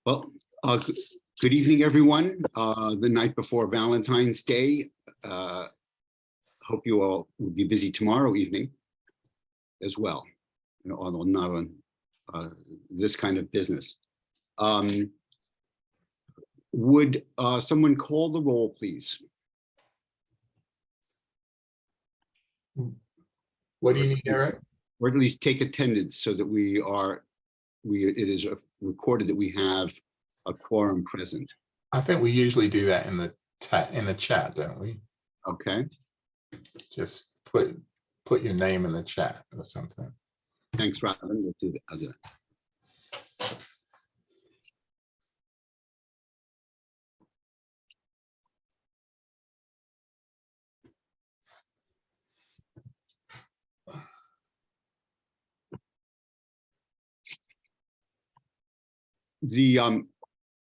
Well, good evening, everyone. The night before Valentine's Day. Hope you all will be busy tomorrow evening as well, although not on this kind of business. Would someone call the roll, please? What do you need, Eric? Or at least take attendance so that it is recorded that we have a quorum present. I think we usually do that in the chat, don't we? Okay. Just put your name in the chat or something. Thanks, Robin. We'll do that. I'll do that.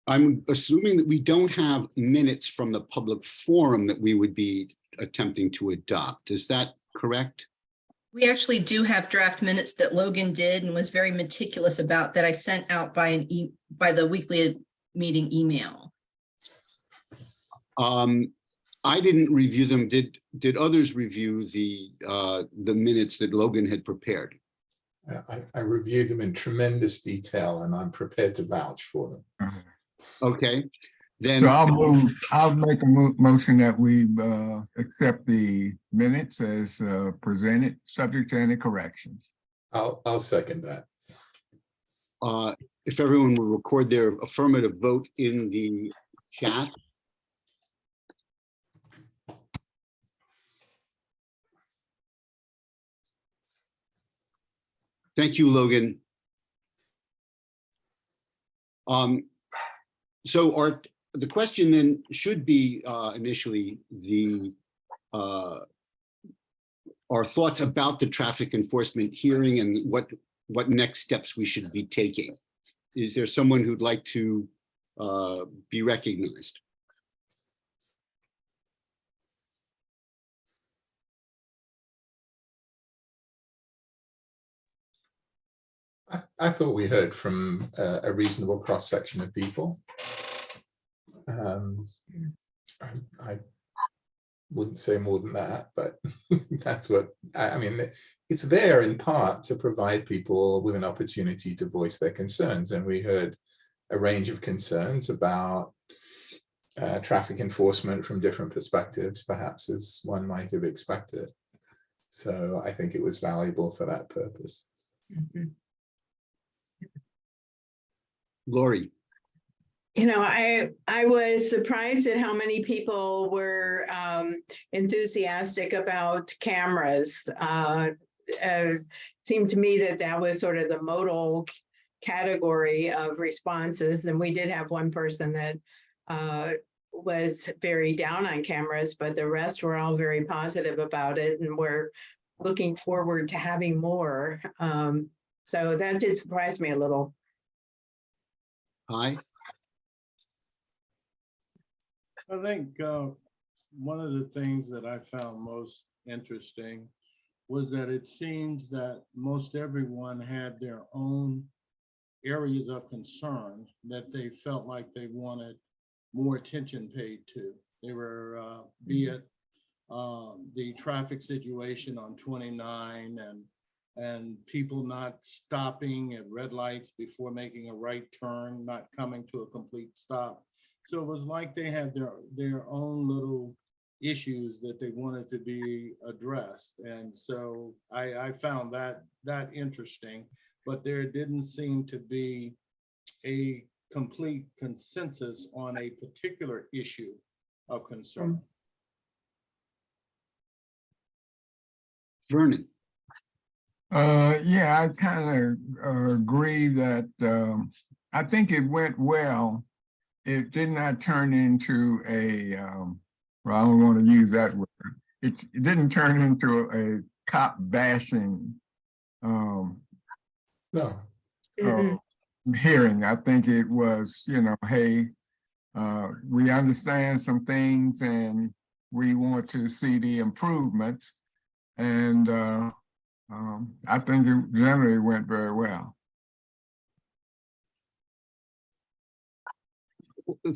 I'm assuming that we don't have minutes from the public forum that we would be attempting to adopt. Is that correct? We actually do have draft minutes that Logan did and was very meticulous about, that I sent out by the weekly meeting email. I didn't review them. Did others review the minutes that Logan had prepared? I reviewed them in tremendous detail, and I'm prepared to vouch for them. Okay, then So I'll make a motion that we accept the minutes as presented, subject to any corrections. I'll second that. If everyone will record their affirmative vote in the chat. Thank you, Logan. So the question then should be initially our thoughts about the traffic enforcement hearing and what next steps we should be taking. Is there someone who'd like to be recognized? I thought we heard from a reasonable cross-section of people. I wouldn't say more than that, but that's what I mean. It's there in part to provide people with an opportunity to voice their concerns, and we heard a range of concerns about traffic enforcement from different perspectives, perhaps as one might have expected. So I think it was valuable for that purpose. Mm-hmm. Lori. You know, I was surprised at how many people were enthusiastic about cameras. It seemed to me that was sort of the modal category of responses. And we did have one person that was very down on cameras, but the rest were all very positive about it and were looking forward to having more. So that did surprise me a little. Hi. I think one of the things that I found most interesting was that it seems that most everyone had their own areas of concern that they felt like they wanted more attention paid to. They were, be it the traffic situation on 29 and people not stopping at red lights before making a right turn, not coming to a complete stop. So it was like they had their own little issues that they wanted to be addressed. And so I found that interesting, but there didn't seem to be a complete consensus on a particular issue of concern. Vernon. Yeah, I kind of agree that I think it went well. It did not turn into a, well, I don't want to use that word. It didn't turn into a cop bashing hearing. I think it was, hey, we understand some things and we want to see the improvements. And I think it generally went very well.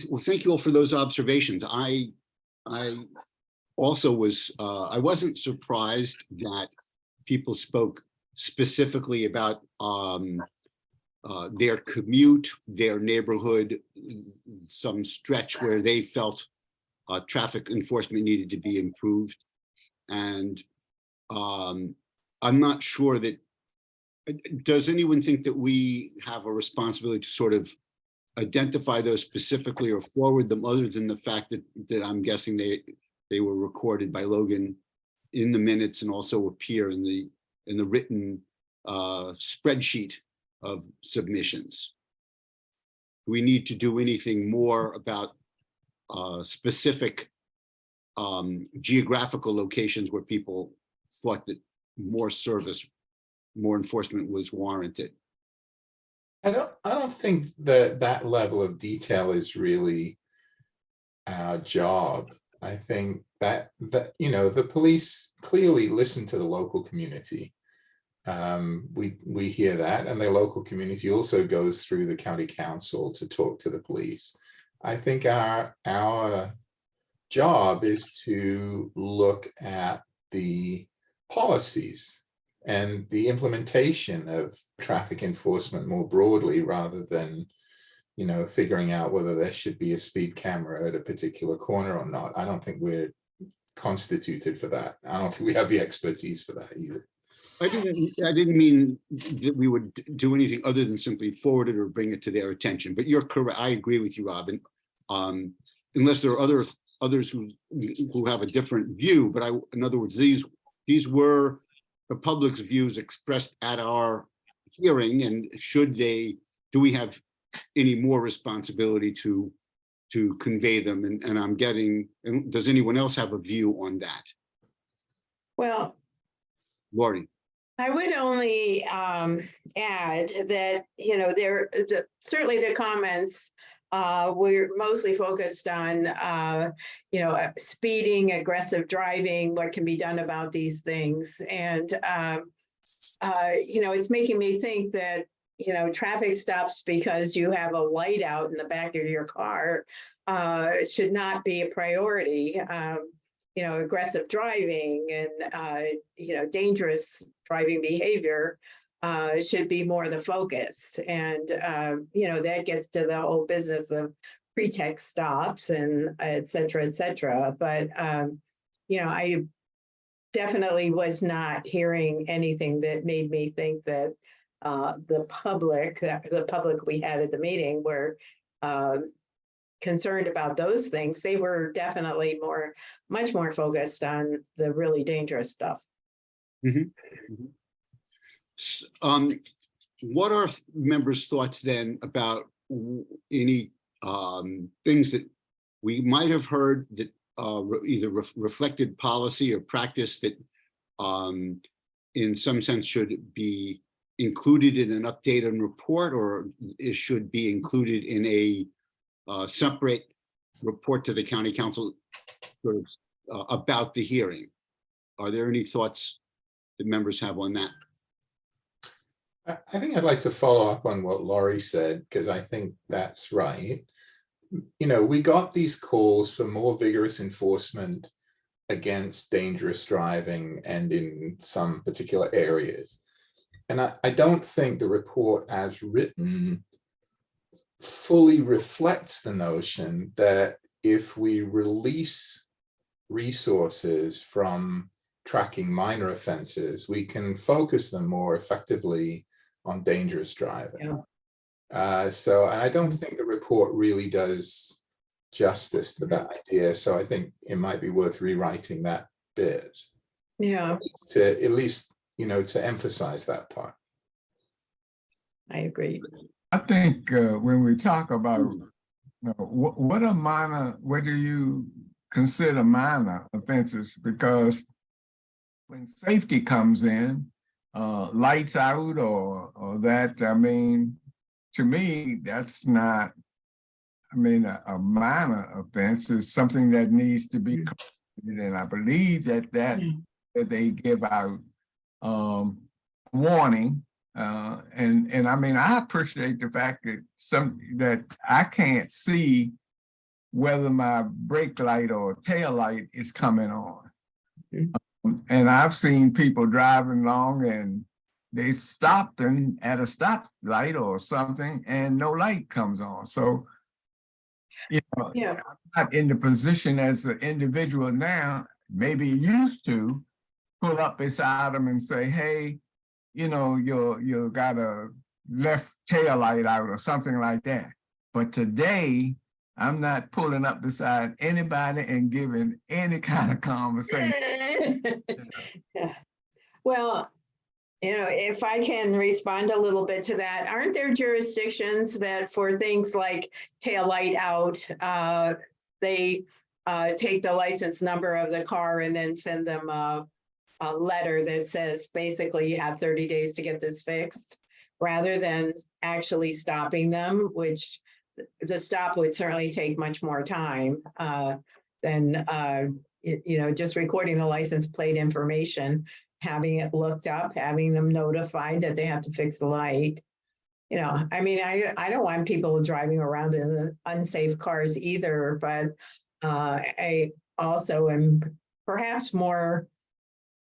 Well, thank you all for those observations. I also I wasn't surprised that people spoke specifically about their commute, their neighborhood, some stretch where they felt traffic enforcement needed to be improved. And I'm not sure that, does anyone think that we have a responsibility to sort of identify those specifically or forward them, other than the fact that I'm guessing they were recorded by Logan in the minutes and also appear in the written spreadsheet of submissions? Do we need to do anything more about specific geographical locations where people thought that more enforcement was warranted? I don't think that that level of detail is really our job. I think that you know, the police clearly listen to the local community. We hear that, and the local community also goes through the county council to talk to the police. I think our job is to look at the policies and the implementation of traffic enforcement more broadly, rather than, you know, figuring out whether there should be a speed camera at a particular corner or not. I don't think we're constituted for that. I don't think we have the expertise for that either. I didn't mean that we would do anything other than simply forward it or bring it to their attention, but you're correct. I agree with you, Robin. Unless there are others who have a different view, but in other words, these were the public's views expressed at our hearing, and do we have any more responsibility to convey them? And does anyone else have a view on that? Well, Lori? I would only add that, you know, certainly the comments were mostly focused on, you know, speeding, aggressive driving, what can be done about these things. And, you know, it's making me think that, you know, traffic stops because you have a light out in the back of your car should not be a priority. You know, aggressive driving and, you know, dangerous driving behavior should be more the focus. And, you know, that gets to the whole business of pretext stops and et cetera. But, you know, I definitely was not hearing anything that made me think that the public we had at the meeting were concerned about those things. They were definitely much more focused on the really dangerous stuff. Mm-hmm. What are members' thoughts then about any things that we might have heard that either reflected policy or practice that in some sense should be included in an update and report, or it should be included in a separate report to the county council sort of about the hearing? Are there any thoughts that members have on that? I think I'd like to follow up on what Laurie said, because I think that's right. You know, we got these calls for more vigorous enforcement against dangerous driving and in some particular areas. And I don't think the report as written fully reflects the notion that if we release resources from tracking minor offenses, we can focus them more effectively on dangerous driving. Yeah. So, and I don't think the report really does justice to that idea. So I think it might be worth rewriting that bit. Yeah. To at least, you know, to emphasize that part. I agree. I think when we talk about what do you consider minor offenses? Because when safety comes in, lights out or that, I mean, to me, that's not, I mean, a minor offense is something that needs to be corrected. And I believe that they give out warning. And I mean, I appreciate the fact that I can't see whether my brake light or tail light is coming on. Mhm. And I've seen people driving along and they stopped and at a stoplight or something and no light comes on. So, you know, Yeah. I'm not in the position as an individual now, maybe used to pull up beside them and say, hey, you know, you got a left tail light out or something like that. But today, I'm not pulling up beside anybody and giving any kind of conversation. Yeah. Well, if I can respond a little bit to that, aren't there jurisdictions that for things like tail light out, they take the license number of the car and then send them a letter that says basically you have 30 days to get this fixed, rather than actually stopping them, which the stop would certainly take much more time than just recording the license plate information, having it looked up, having them notified that they have to fix the light. I mean, I don't want people driving around in unsafe cars either, but I also am perhaps more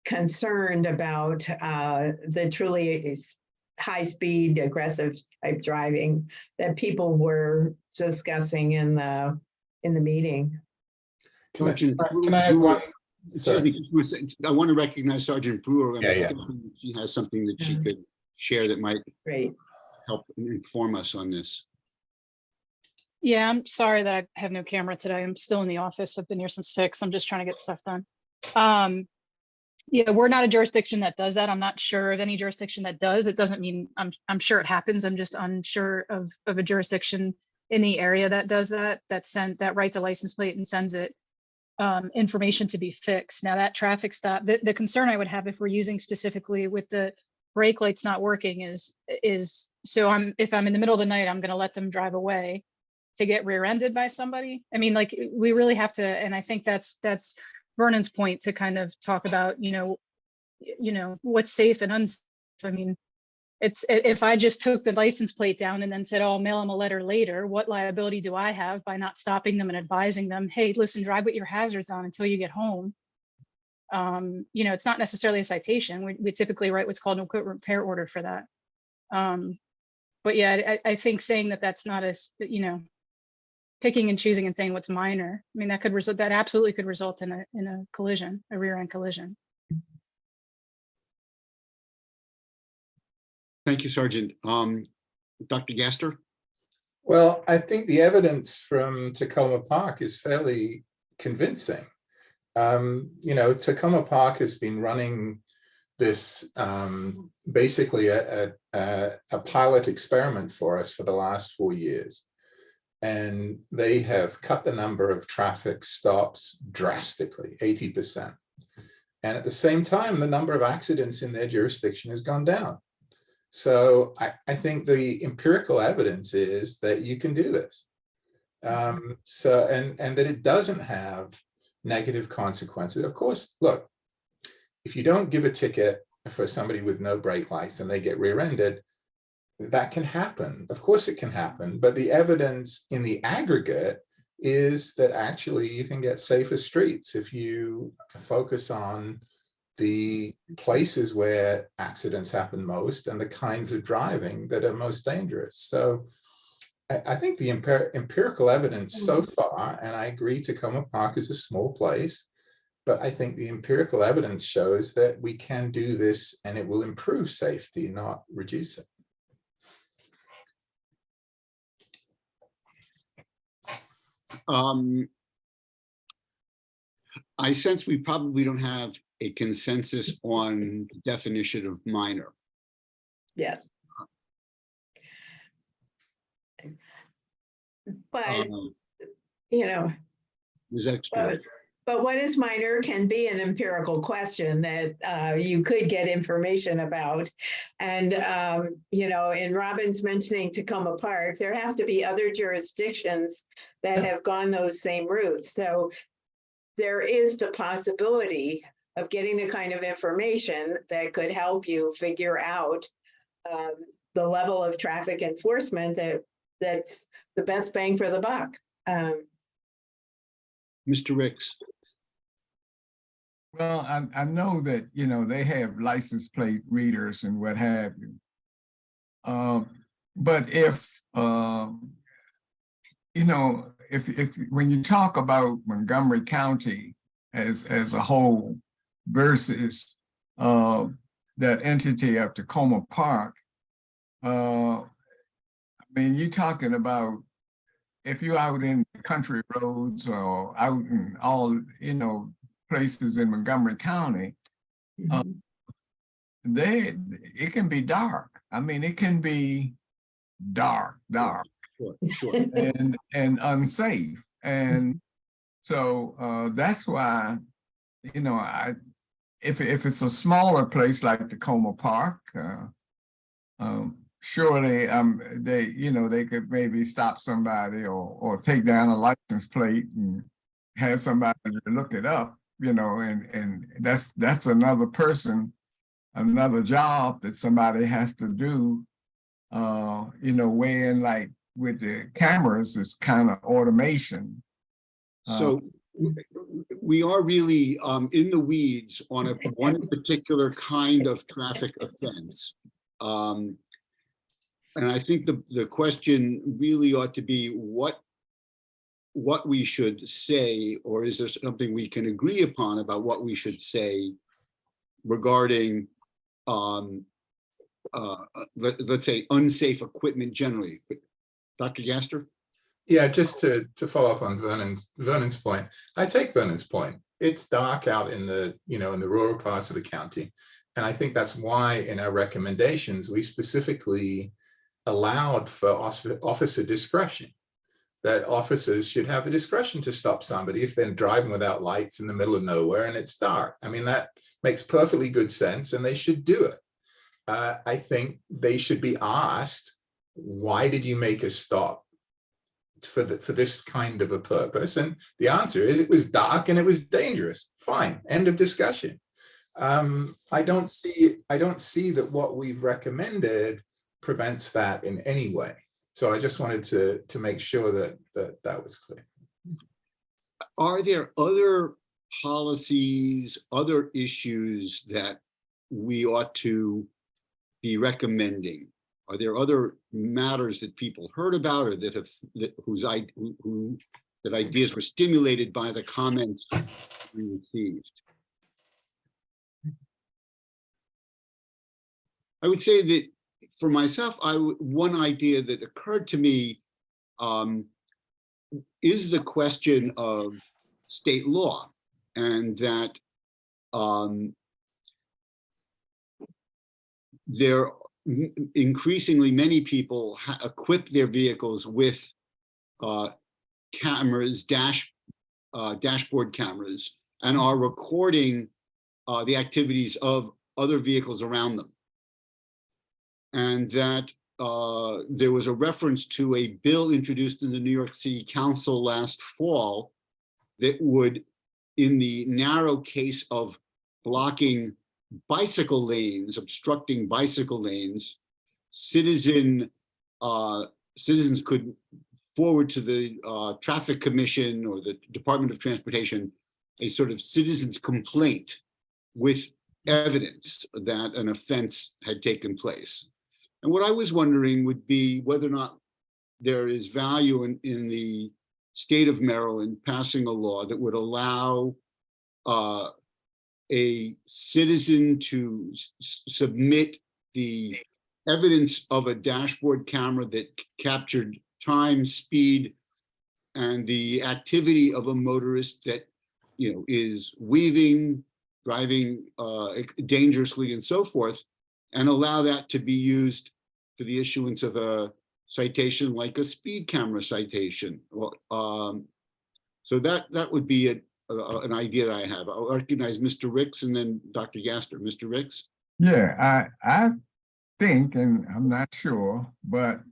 concerned about the truly high-speed, aggressive type driving that people were discussing in the meeting. Sergeant Can I add one? Excuse me, I want to recognize Sergeant Brewer. Yeah, yeah. She has something that she Yeah. could share that might Great. help inform us on this. Yeah, I'm sorry that I have no camera today. I'm still in the office. I've been here since 6. I'm just trying to get stuff done. Yeah, we're not a jurisdiction that does that. I'm not sure of any jurisdiction that does. It doesn't mean I'm sure it happens. I'm just unsure of a jurisdiction in the area that does that, that writes a license plate and sends it information to be fixed. Now that traffic stop, the concern I would have if we're using specifically with the brake lights not working is so if I'm in the middle of the night, I'm going to let them drive away to get rear-ended by somebody. I mean, like, we really have to, and I think that's Vernon's point to kind of talk about, what's safe and unsafe. I mean, if I just took the license plate down and then said, oh, I'll mail them a letter later, what liability do I have by not stopping them and advising them, hey, listen, drive with your hazards on until you get home? It's not necessarily a citation. We typically write what's called an equipment repair order for that. But yeah, I think saying that that's not picking and choosing and saying what's minor. I mean, that absolutely could result in a collision, a rear end collision. Thank you, Sergeant. Dr. Gaster? Well, I think the evidence from Tacoma Park is fairly convincing. Tacoma Park has been running this basically a pilot experiment for us for the last 4 years. And they have cut the number of traffic stops drastically, 80%. And at the same time, the number of accidents in their jurisdiction has gone down. So I think the empirical evidence is that you can do this. And that it doesn't have negative consequences. Of course, look, if you don't give a ticket for somebody with no brake lights and they get rear-ended, that can happen. Of course it can happen, but the evidence in the aggregate is that actually you can get safer streets if you focus on the places where accidents happen most and the kinds of driving that are most dangerous. So I think the empirical evidence so far, and I agree Tacoma Park is a small place, but I think the empirical evidence shows that we can do this and it will improve safety, not reduce it. I sense we probably don't have a consensus on the definition of minor. Yes. But, Ms. Extra. but what is minor can be an empirical question that you could get information about. And, in Robin's mentioning Tacoma Park, there have to be other jurisdictions that have gone those same routes. So there is the possibility of getting the kind of information that could help you figure out the level of traffic enforcement that's the best bang for the buck. Mr. Ricks? Well, I know that, you know, they have license plate readers and what have you. But if, you know, if when you talk about Montgomery County as a whole versus that entity of Tacoma Park, I mean, you're talking about if you're out in country roads or out in all, you know, places in Montgomery County, it can be dark. I mean, it can be dark, Sure. and unsafe. And so that's why, you know, if it's a smaller place like Tacoma Park, surely they, you know, they could maybe stop somebody or take down a license plate and have somebody look it up, you know, and that's another person, another job that somebody has to do. You know, when like with the cameras, it's kind of automation. So we are really in the weeds on one particular kind of traffic offense. And I think the question really ought to be what we should say, or is there something we can agree upon about what we should say regarding let's say unsafe equipment generally. Dr. Gaster? Yeah, just to follow up on Vernon's point, I take Vernon's point. It's dark out in the, you know, in the rural parts of the county. And I think that's why in our recommendations, we specifically allowed for officer discretion, that officers should have the discretion to stop somebody if they're driving without lights in the middle of nowhere and it's dark. I mean, that makes perfectly good sense and they should do it. I think they should be asked, why did you make a stop for this kind of a purpose? And the answer is it was dark and it was dangerous. Fine, end of discussion. I don't see that what we've recommended prevents that in any way. So I just wanted to make sure that was clear. Are there other policies, other issues that we ought to be recommending? Are there other matters that people heard about or that ideas were stimulated by the comments we received? I would say that for myself, one idea that occurred to me is the question of state law, and that there increasingly many people equip their vehicles with cameras, dashboard cameras, and are recording the activities of other vehicles around them. And that there was a reference to a bill introduced in the New York City Council last fall that would, in the narrow case of blocking bicycle lanes, obstructing bicycle lanes, citizens could forward to the Traffic Commission or the Department of Transportation a sort of citizen's complaint with evidence that an offense had taken place. And what I was wondering would be whether or not there is value in the state of Maryland passing a law that would allow a citizen to submit the evidence of a dashboard camera that captured time, speed, and the activity of a motorist that, you know, is weaving, driving dangerously, and so forth, and allow that to be used for the issuance of a citation like a speed camera citation. So that would be an idea that I have. I'll recognize Mr. Ricks and then Dr. Gaster. Mr. Ricks? Yeah, I think, and I'm not sure, but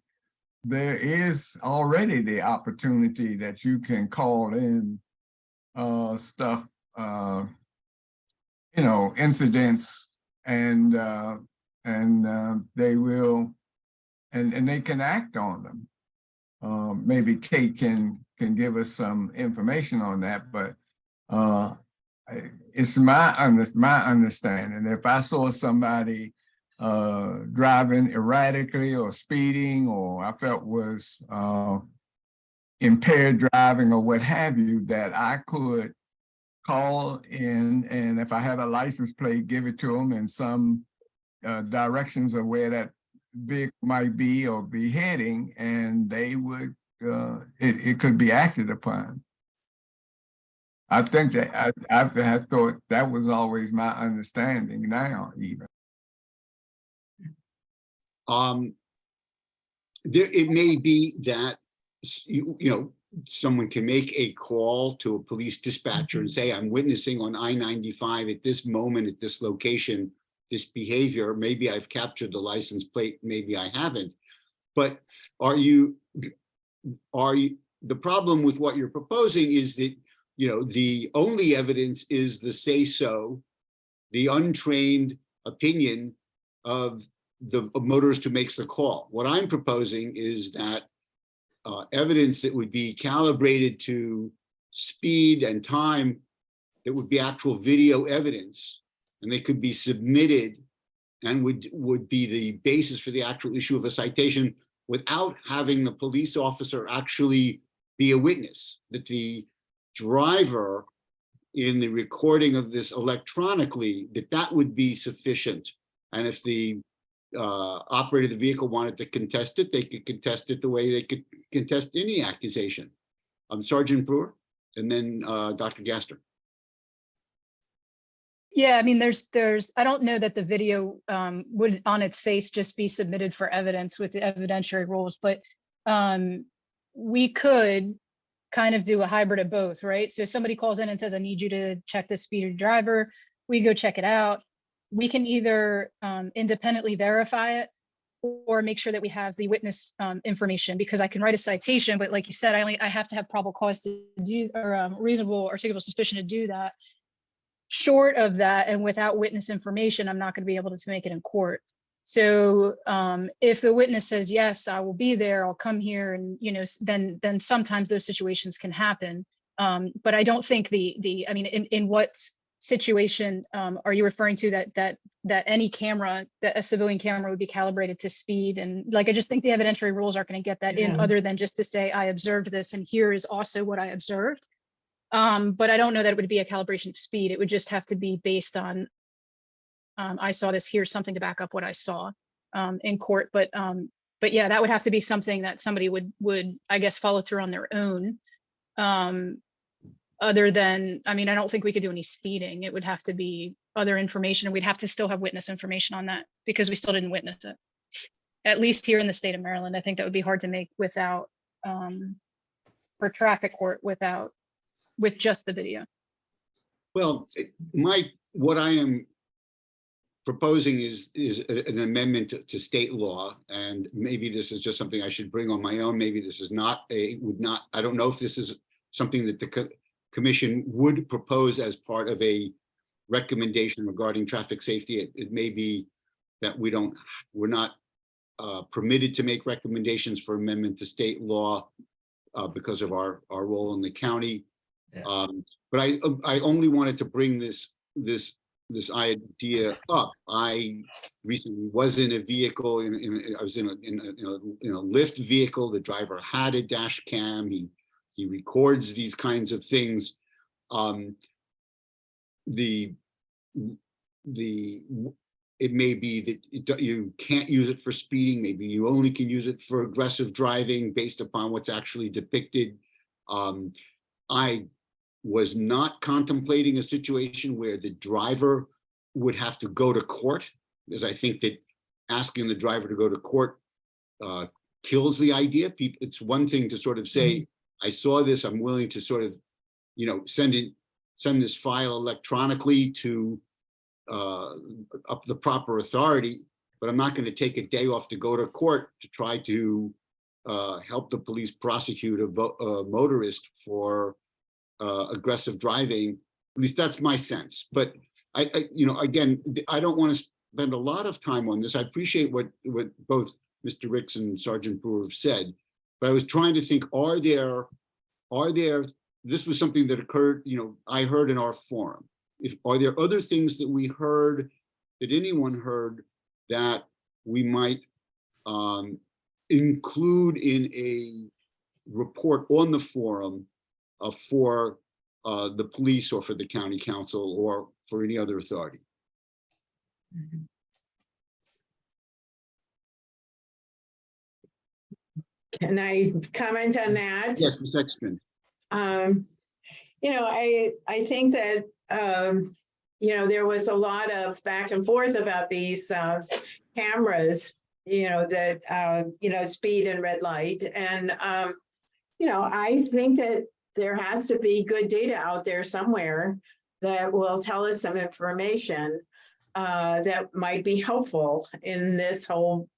there is already the opportunity that you can call in stuff, you know, incidents, and they will, and they can act on them. Maybe Kate can can give us some information on that, but it's my understanding, if I saw somebody driving erratically or speeding, or I felt was impaired driving or what have you, that I could call in, and if I had a license plate, give it to them and some directions of where that vehicle might be or be heading, and they would, it could be acted upon. I think that I thought that was always my understanding now even. It may be that, you know, someone can make a call to a police dispatcher and say, I'm witnessing on I-95 at this moment, at this location, this behavior. Maybe I've captured the license plate, maybe I haven't. But the problem with what you're proposing is that, you know, the only evidence is the say-so, the untrained opinion of the motorist who makes the call. What I'm proposing is that evidence that would be calibrated to speed and time, that would be actual video evidence, and they could be submitted and would be the basis for the actual issue of a citation without having the police officer actually be a witness, that the driver in the recording of this electronically, that would be sufficient. And if the operator of the vehicle wanted to contest it, they could contest it the way they could contest any accusation. Sergeant Brewer, and then Dr. Gaster. Yeah, I mean, I don't know that the video would on its face just be submitted for evidence with the evidentiary rules, but we could kind of do a hybrid of both, right? So if somebody calls in and says, I need you to check the speed of the driver, we go check it out. We can either independently verify it or make sure that we have the witness information, because I can write a citation, but like you said, I have to have probable cause to do, or reasonable articulable suspicion to do that. Short of that, and without witness information, I'm not going to be able to make it in court. So if the witness says, yes, I will be there, I'll come here, and then sometimes those situations can happen. But I don't think I mean, in what situation are you referring to that any camera, that a civilian camera would be calibrated to speed? And like, I just think the evidentiary rules aren't going to get that in, other than just to say, I observed this, and here is also what I observed. But I don't know that it would be a calibration of speed. It would just have to be based on, I saw this, here's something to back up what I saw in court. But yeah, that would have to be something that somebody would I guess follow through on their own. Other than, I mean, I don't think we could do any speeding. It would have to be other information, and we'd have to still have witness information on that, because we still didn't witness it. At least here in the state of Maryland, I think that would be hard to make without, for traffic court, with just the video. Well, what I am proposing is an amendment to state law, and maybe this is just something I should bring on my own. Maybe this is not I don't know if this is something that the commission would propose as part of a recommendation regarding traffic safety. It may be that we're not permitted to make recommendations for amendment to state law because of our role in the county. Yeah. But I only wanted to bring this idea up. I recently was in a vehicle, I was in a Lyft vehicle. The driver had a dash cam. He records these kinds of things. It may be that you can't use it for speeding. Maybe you only can use it for aggressive driving based upon what's actually depicted. I was not contemplating a situation where the driver would have to go to court, because I think that asking the driver to go to court kills the idea. It's one thing to sort of say, I saw this, I'm willing to sort of, send this file electronically to up the proper authority, but I'm not going to take a day off to go to court to try to help the police prosecute a motorist for aggressive driving. At least that's my sense. But I again, I don't want to spend a lot of time on this. I appreciate what both Mr. Ricks and Sergeant Brewer have said, but I was trying to think, are there are there, this was something that occurred, you know, I heard in our forum. Are there other things that we heard, that anyone heard, that we might include in a report on the forum for the police or for the county council or for any other authority? Can I comment on that? Yes, Ms. Sexton. You know, I think that, you know, there was a lot of back and forth about these cameras, you know, that, you know, speed and red light. And, you know, I think that there has to be good data out there somewhere that will tell us some information that might be helpful in this whole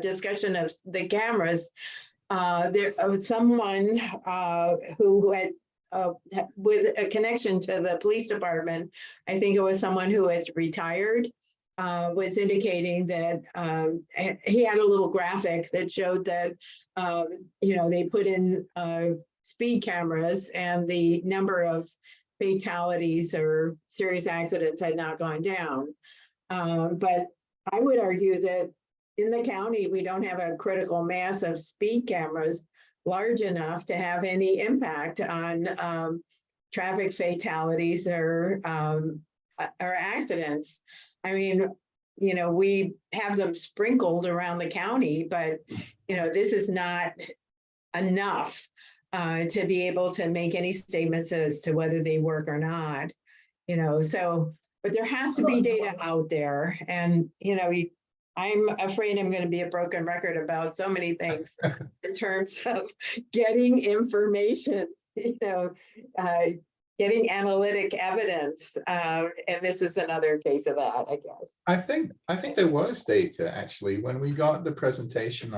discussion of the cameras. There was someone who had with a connection to the police department, I think it was someone who has retired, was indicating that he had a little graphic that showed that, you know, they put in speed cameras and the number of fatalities or serious accidents had not gone down. But I would argue that in the county, we don't have a critical mass of speed cameras large enough to have any impact on traffic fatalities or accidents. I mean, you know, we have them sprinkled around the county, but, you know, this is not enough to be able to make any statements as to whether they work or not, you know, so, but there has to be data out there. And, you know, I'm afraid I'm going to be a broken record about so many things in terms of getting information, you know, getting analytic evidence. And this is another case of that, I guess. I think there was data actually when we got the presentation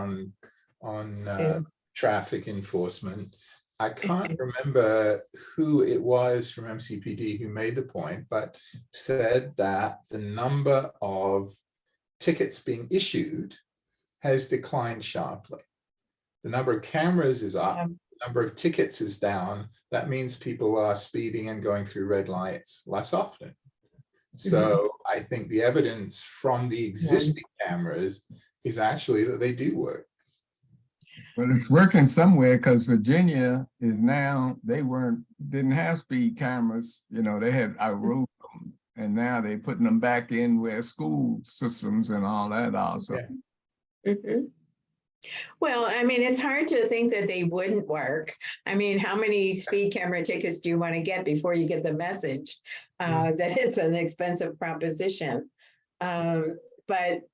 on traffic enforcement. I can't remember who it was from MCPD who made the point, but said that the number of tickets being issued has declined sharply. The number of cameras is up, the number of tickets is down. That means people are speeding and going through red lights less often. So I think the evidence from the existing cameras is actually that they do work. But it's working somewhere because Virginia is now, they didn't have speed cameras, you know, they had outruled them. And now they're putting them back in where school systems and all that also. Yeah. Well, I mean, it's hard to think that they wouldn't work. I mean, how many speed camera tickets do you want to get before you get the message that it's an expensive proposition? But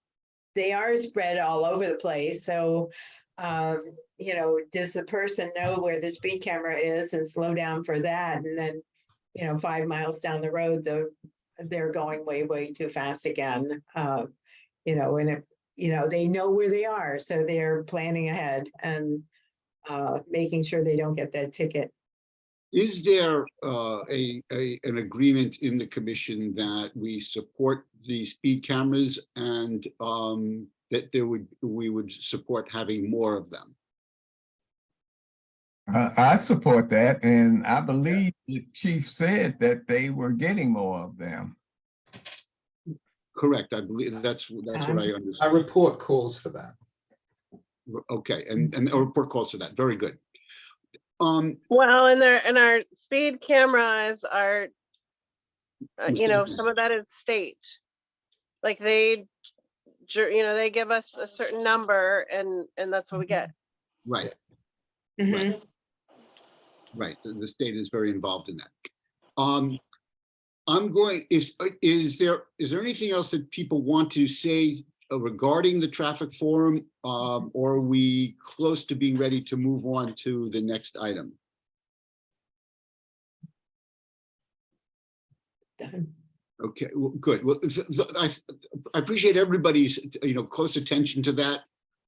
they are spread all over the place. So, you know, does the person know where the speed camera is and slow down for that? And then, you know, 5 miles down the road, they're going way, way too fast again. You know, and if, you know, they know where they are, so they're planning ahead and making sure they don't get that ticket. Is there an agreement in the commission that we support the speed cameras and that we would support having more of them? I support that, and I believe the chief said that they were getting more of them. Correct, I believe that's what I Our understand. report calls for that. Okay, and a report calls for that. Very good. Well, and our speed cameras are, you know, some of that is state. Like they, you know, they give us a certain number and that's what we get. Right, Mhm. right. The state is very involved in that. Is there anything else that people want to say regarding the traffic forum? Or are we close to being ready to move on to the next item? Done. Okay, well, good. Well, I appreciate everybody's, you know, close attention to that,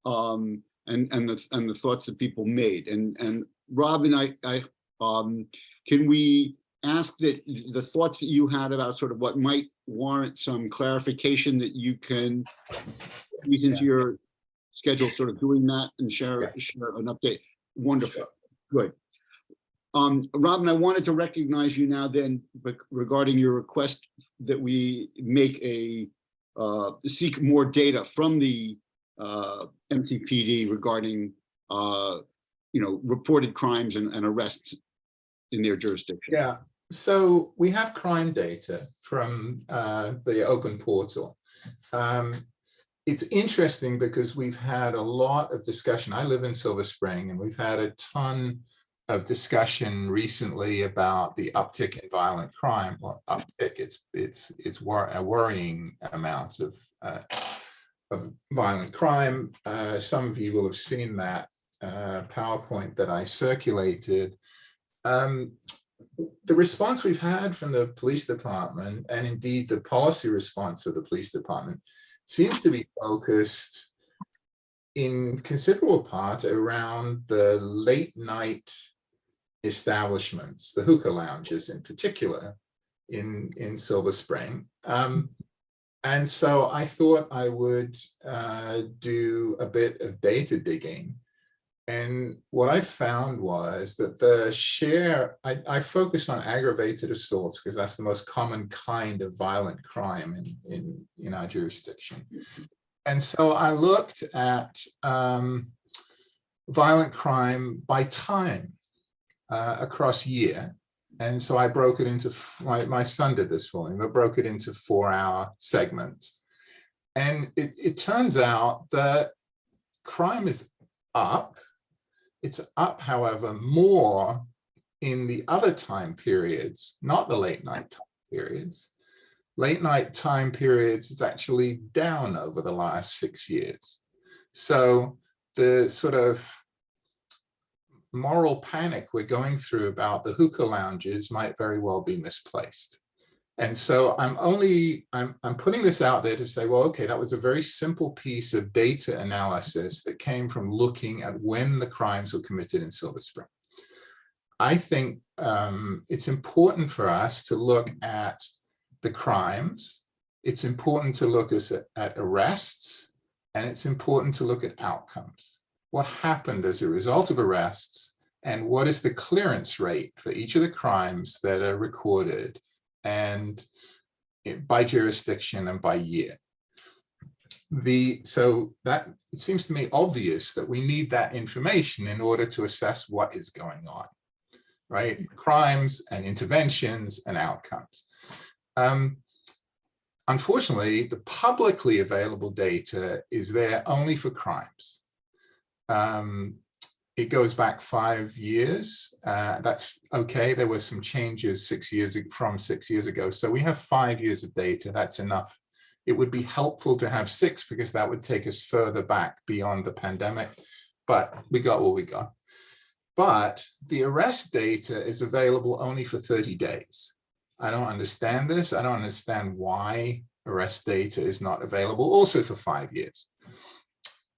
and the thoughts that people made. And Robin, can we ask that the thoughts that you had about sort of what might warrant some clarification that you can use into your schedule, sort of doing that and share an update? Wonderful. Good. Robin, I wanted to recognize you now then, but regarding your request that we make seek more data from the MCPD regarding, reported crimes and arrests in their jurisdiction. Yeah, so we have crime data from the open portal. It's interesting because we've had a lot of discussion. I live in Silver Spring, and we've had a ton of discussion recently about the uptick in violent crime. Well, uptick, it's worrying amounts of violent crime. Some of you will have seen that PowerPoint that I circulated. The response we've had from the police department, and indeed the policy response of the police department, seems to be focused in considerable part around the late night establishments, the hookah lounges in particular in Silver Spring. And so I thought I would do a bit of data digging. And what I found was that the share, I focused on aggravated assaults because that's the most common kind of violent crime in our jurisdiction. And so I looked at violent crime by time across year. And so I broke it into, my son did this for me, I broke it into 4-hour segments. And it turns out that crime is up. It's up, however, more in the other time periods, not the late night time periods. Late night time periods is actually down over the last 6 years. So the sort of moral panic we're going through about the hookah lounges might very well be misplaced. And so I'm putting this out there to say, well, okay, that was a very simple piece of data analysis that came from looking at when the crimes were committed in Silver Spring. I think it's important for us to look at the crimes. It's important to look at arrests, and it's important to look at outcomes. What happened as a result of arrests, and what is the clearance rate for each of the crimes that are recorded, and by jurisdiction and by year. So that it seems to me obvious that we need that information in order to assess what is going on, right? Crimes and interventions and outcomes. Unfortunately, the publicly available data is there only for crimes. It goes back 5 years. That's okay. There were some changes 6 years ago. So we have 5 years of data. That's enough. It would be helpful to have 6 because that would take us further back beyond the pandemic. But we got what we got. But the arrest data is available only for 30 days. I don't understand this. I don't understand why arrest data is not available also for 5 years.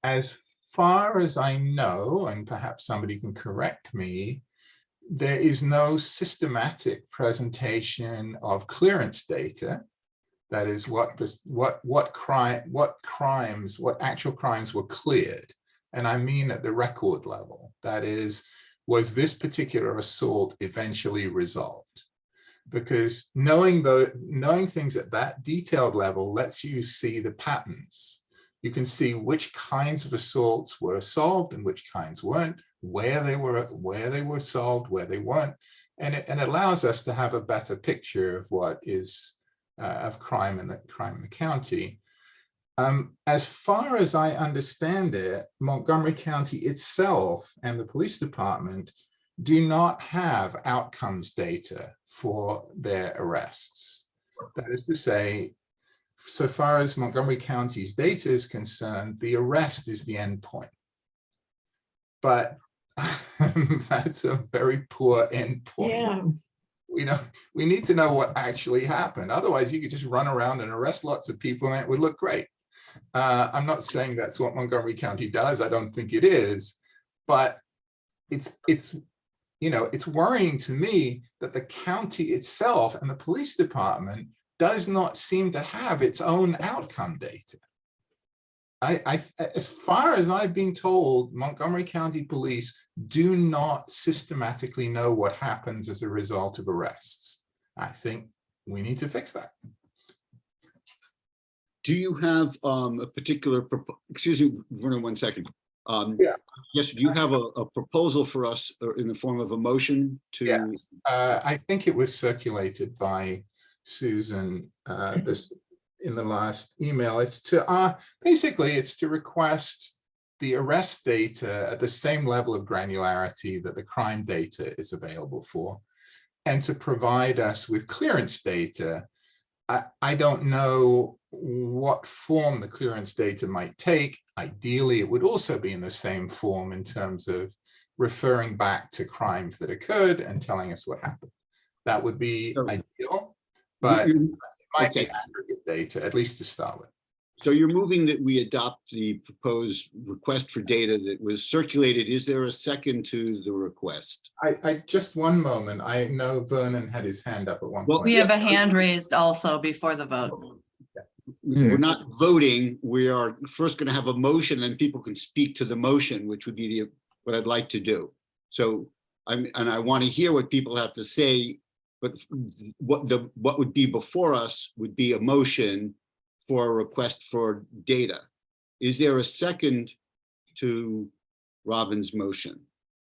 As far as I know, and perhaps somebody can correct me, there is no systematic presentation of clearance data. That is what actual crimes were cleared. And I mean at the record level. That is, was this particular assault eventually resolved? Because knowing things at that detailed level lets you see the patterns. You can see which kinds of assaults were solved and which kinds weren't, where they were solved, where they weren't, and it allows us to have a better picture of what is of crime in the county. As far as I understand it, Montgomery County itself and the police department do not have outcomes data for their arrests. That is to say, so far as Montgomery County's data is concerned, the arrest is the end point. But that's a very poor end point. Yeah. We need to know what actually happened. Otherwise, you could just run around and arrest lots of people and it would look great. I'm not saying that's what Montgomery County does. I don't think it is. But it's worrying to me that the county itself and the police department does not seem to have its own outcome data. as far as I've been told, Montgomery County Police do not systematically know what happens as a result of arrests. I think we need to fix that. Do you have a particular, excuse me, Vernon, 1 second. Yeah. Yes, do you have a proposal for us in the form of a motion to? Yes, I think it was circulated by Susan this in the last email. It's to basically it's to request the arrest data at the same level of granularity that the crime data is available for, and to provide us with clearance data. I don't know what form the clearance data might take. Ideally, it would also be in the same form in terms of referring back to crimes that occurred and telling us what happened. That would be So- ideal, but it might Okay. be aggregate data, at least to start with. So you're moving that we adopt the proposed request for data that was circulated. Is there a second to the request? I just one moment. I know Vernon had his hand up at one Well, point. We have a hand raised also before the vote. We're not voting. We are first going to have a motion, and people can speak to the motion, which would be what I'd like to do. So I want to hear what people have to say, but what would be before us would be a motion for a request for data. Is there a second to Robin's motion?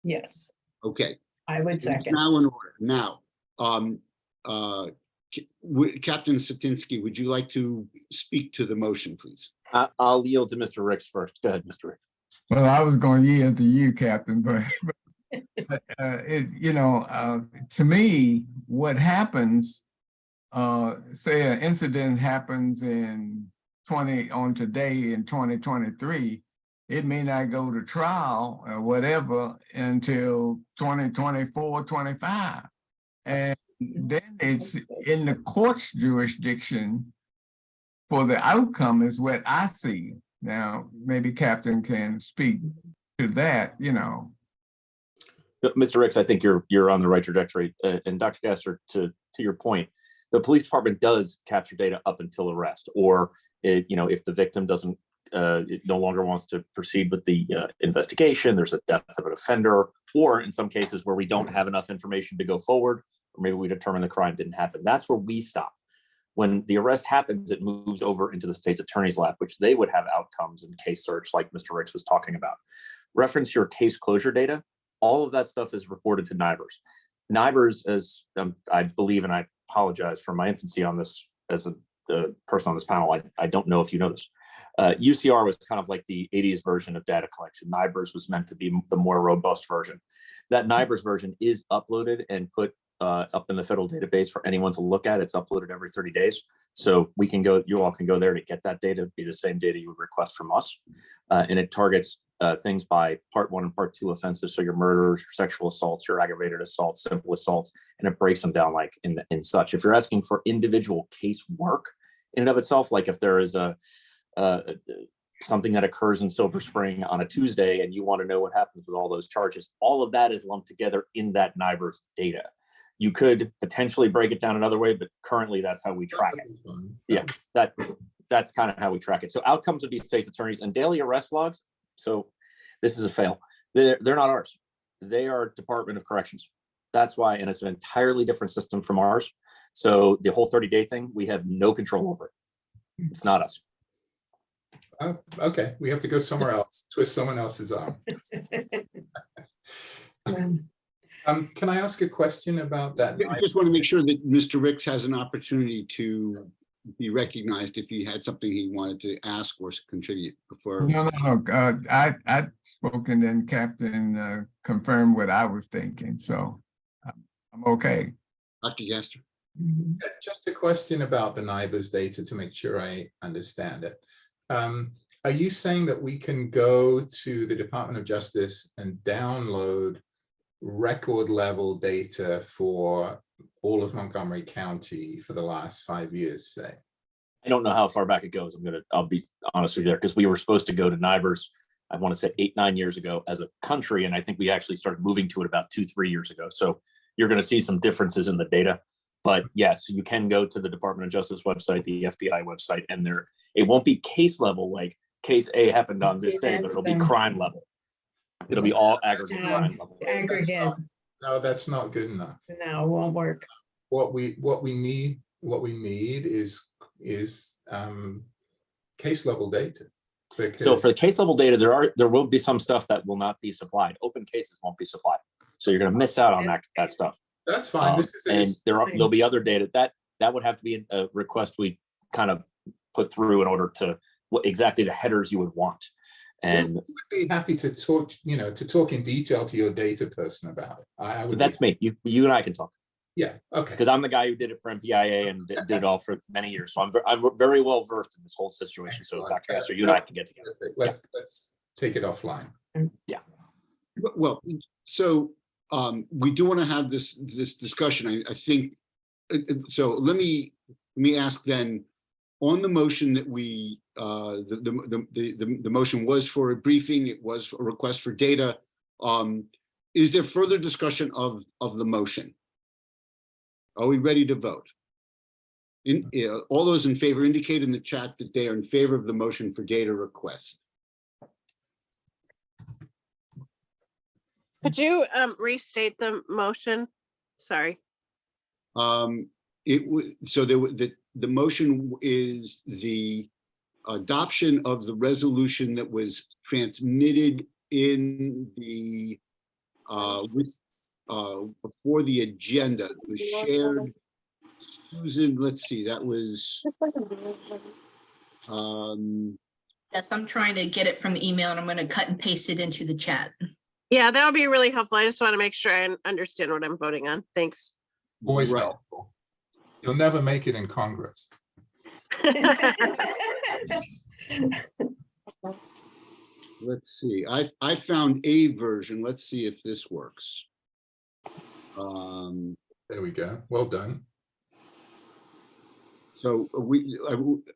Yes, Okay. I would It's second. now in order. Now, Captain Satinsky, would you like to speak to the motion, please? I'll yield to Mr. Ricks first. Go ahead, Mr. Ricks. Well, I was going to yield to you, Captain, but to me, what happens, say an incident happens on today in 2023, it may not go to trial or whatever until 2024, 25. And then it's in the court's jurisdiction for the outcome is what I see. Now, maybe Captain can speak to that, Mr. Ricks, I think you're on the right trajectory. And Dr. Gaster, to your point, the police department does capture data up until arrest, or if the victim doesn't it no longer wants to proceed with the investigation, there's a death of an offender, or in some cases where we don't have enough information to go forward, or maybe we determine the crime didn't happen. That's where we stop. When the arrest happens, it moves over into the state's attorney's lap, which they would have outcomes in case search like Mr. Ricks was talking about. Reference your case closure data. All of that stuff is reported to NIBRS. NIBRS, as I believe, and I apologize for my infancy on this as a person on this panel, I don't know if you know this. UCR was kind of like the 80s version of data collection. NIBRS was meant to be the more robust version. That NIBRS version is uploaded and put up in the federal database for anyone to look at. It's uploaded every 30 days. So we can go, you all can go there to get that data. It'd be the same data you would request from us. And it targets things by part 1 and part 2 offenses. So your murders, your sexual assaults, your aggravated assaults, simple assaults, and it breaks them down like in such. If you're asking for individual case work in and of itself, like if there is something that occurs in Silver Spring on a Tuesday and you want to know what happens with all those charges, all of that is lumped together in that NIBRS data. You could potentially break it down another way, but currently that's how we track it. Yeah, that's kind of how we track it. So outcomes would be state's attorneys and daily arrest logs. So this is a fail. They're not ours. They are Department of Corrections. That's why, and it's an entirely different system from ours. So the whole 30-day thing, we have no control over it. It's not us. Oh, okay, we have to go somewhere else, twist someone else's arm. Can I ask a question about that? I just want to make sure that Mr. Ricks has an opportunity to be recognized if he had something he wanted to ask or contribute before. No. I spoke and then Captain confirmed what I was thinking, so I'm okay. Dr. Gaster. Just a question about the NIBRS data to make sure I understand it. Are you saying that we can go to the Department of Justice and download record level data for all of Montgomery County for the last 5 years, say? I don't know how far back it goes. I'll be honest with you there, because we were supposed to go to NIBRS, I want to say 8-9 years ago as a country. And I think we actually started moving to it about 2-3 years ago. So you're going to see some differences in the data. But yes, you can go to the Department of Justice website, the FBI website, and it won't be case level like case A happened on this See, day, but that's it'll be the- crime level. It'll be all aggregate Yeah. crime level. Aggregate, No, that's not good enough. no, it won't work. What we need is case level data. So Because for the case level data, there will be some stuff that will not be supplied. Open cases won't be supplied. So you're gonna miss out on that stuff. that's fine. This And is there'll be other data that would have to be a request we kind of put through in order to what exactly the headers you would want. And we would be happy to talk, to talk in detail to your data person about it. I would. that's me. You and I can talk Yeah. Okay. because I'm the guy who did it for MPIA and did it all for many years. So I'm very well versed in this whole situation. So Excellent. Dr. Kester, you and I can get together. Perfect. Let's take it offline. Well, so we do want to have this discussion. I think, so let me ask then, on the motion that we, the motion was for a briefing, it was a request for data. Is there further discussion of the motion? Are we ready to vote? All those in favor indicate in the chat that they are in favor of the motion for data request. Could you restate the motion? Sorry. The motion is the adoption of the resolution that was transmitted in the before the agenda. It was shared. Susan, let's see, that was Yes, I'm trying to get it from the email and I'm going to cut and paste it into the chat. Yeah, that would be really helpful. I just want to make sure I understand what I'm voting on. Thanks. Always Right. helpful. You'll never make it in Congress. let's see, I found a version. Let's see if this works. There we go. Well done. So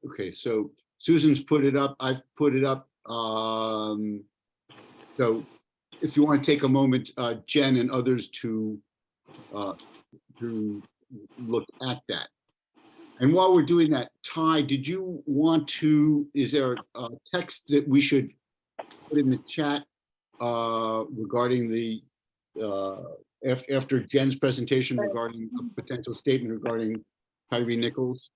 okay, so Susan's put it up, I've put it up. So if you want to take a moment, Jen and others to look at that. And while we're doing that, Ty, did you want to, is there a text that we should put in the chat regarding the, after Jen's presentation regarding a potential statement regarding Tyree Nichols?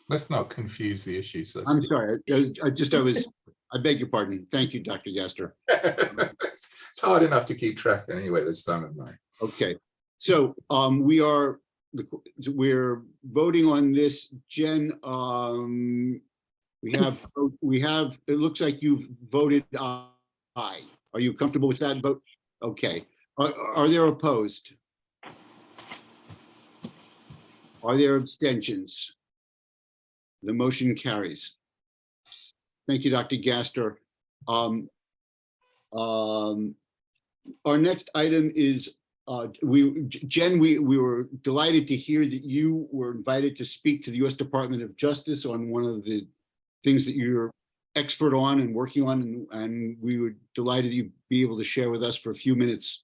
Let's not confuse the issues. I'm sorry, I beg your pardon. Thank you, Dr. Gaster. It's hard enough to keep track anyway this time of night. Okay, so we're voting on this, Jen. We have, it looks like you've voted aye. Are you comfortable with that vote? Okay. Are there opposed? Are there abstentions? The motion carries. Thank you, Dr. Gaster. Our next item is, Jen, we were delighted to hear that you were invited to speak to the U.S. Department of Justice on one of the things that you're expert on and working on, and we were delighted you'd be able to share with us for a few minutes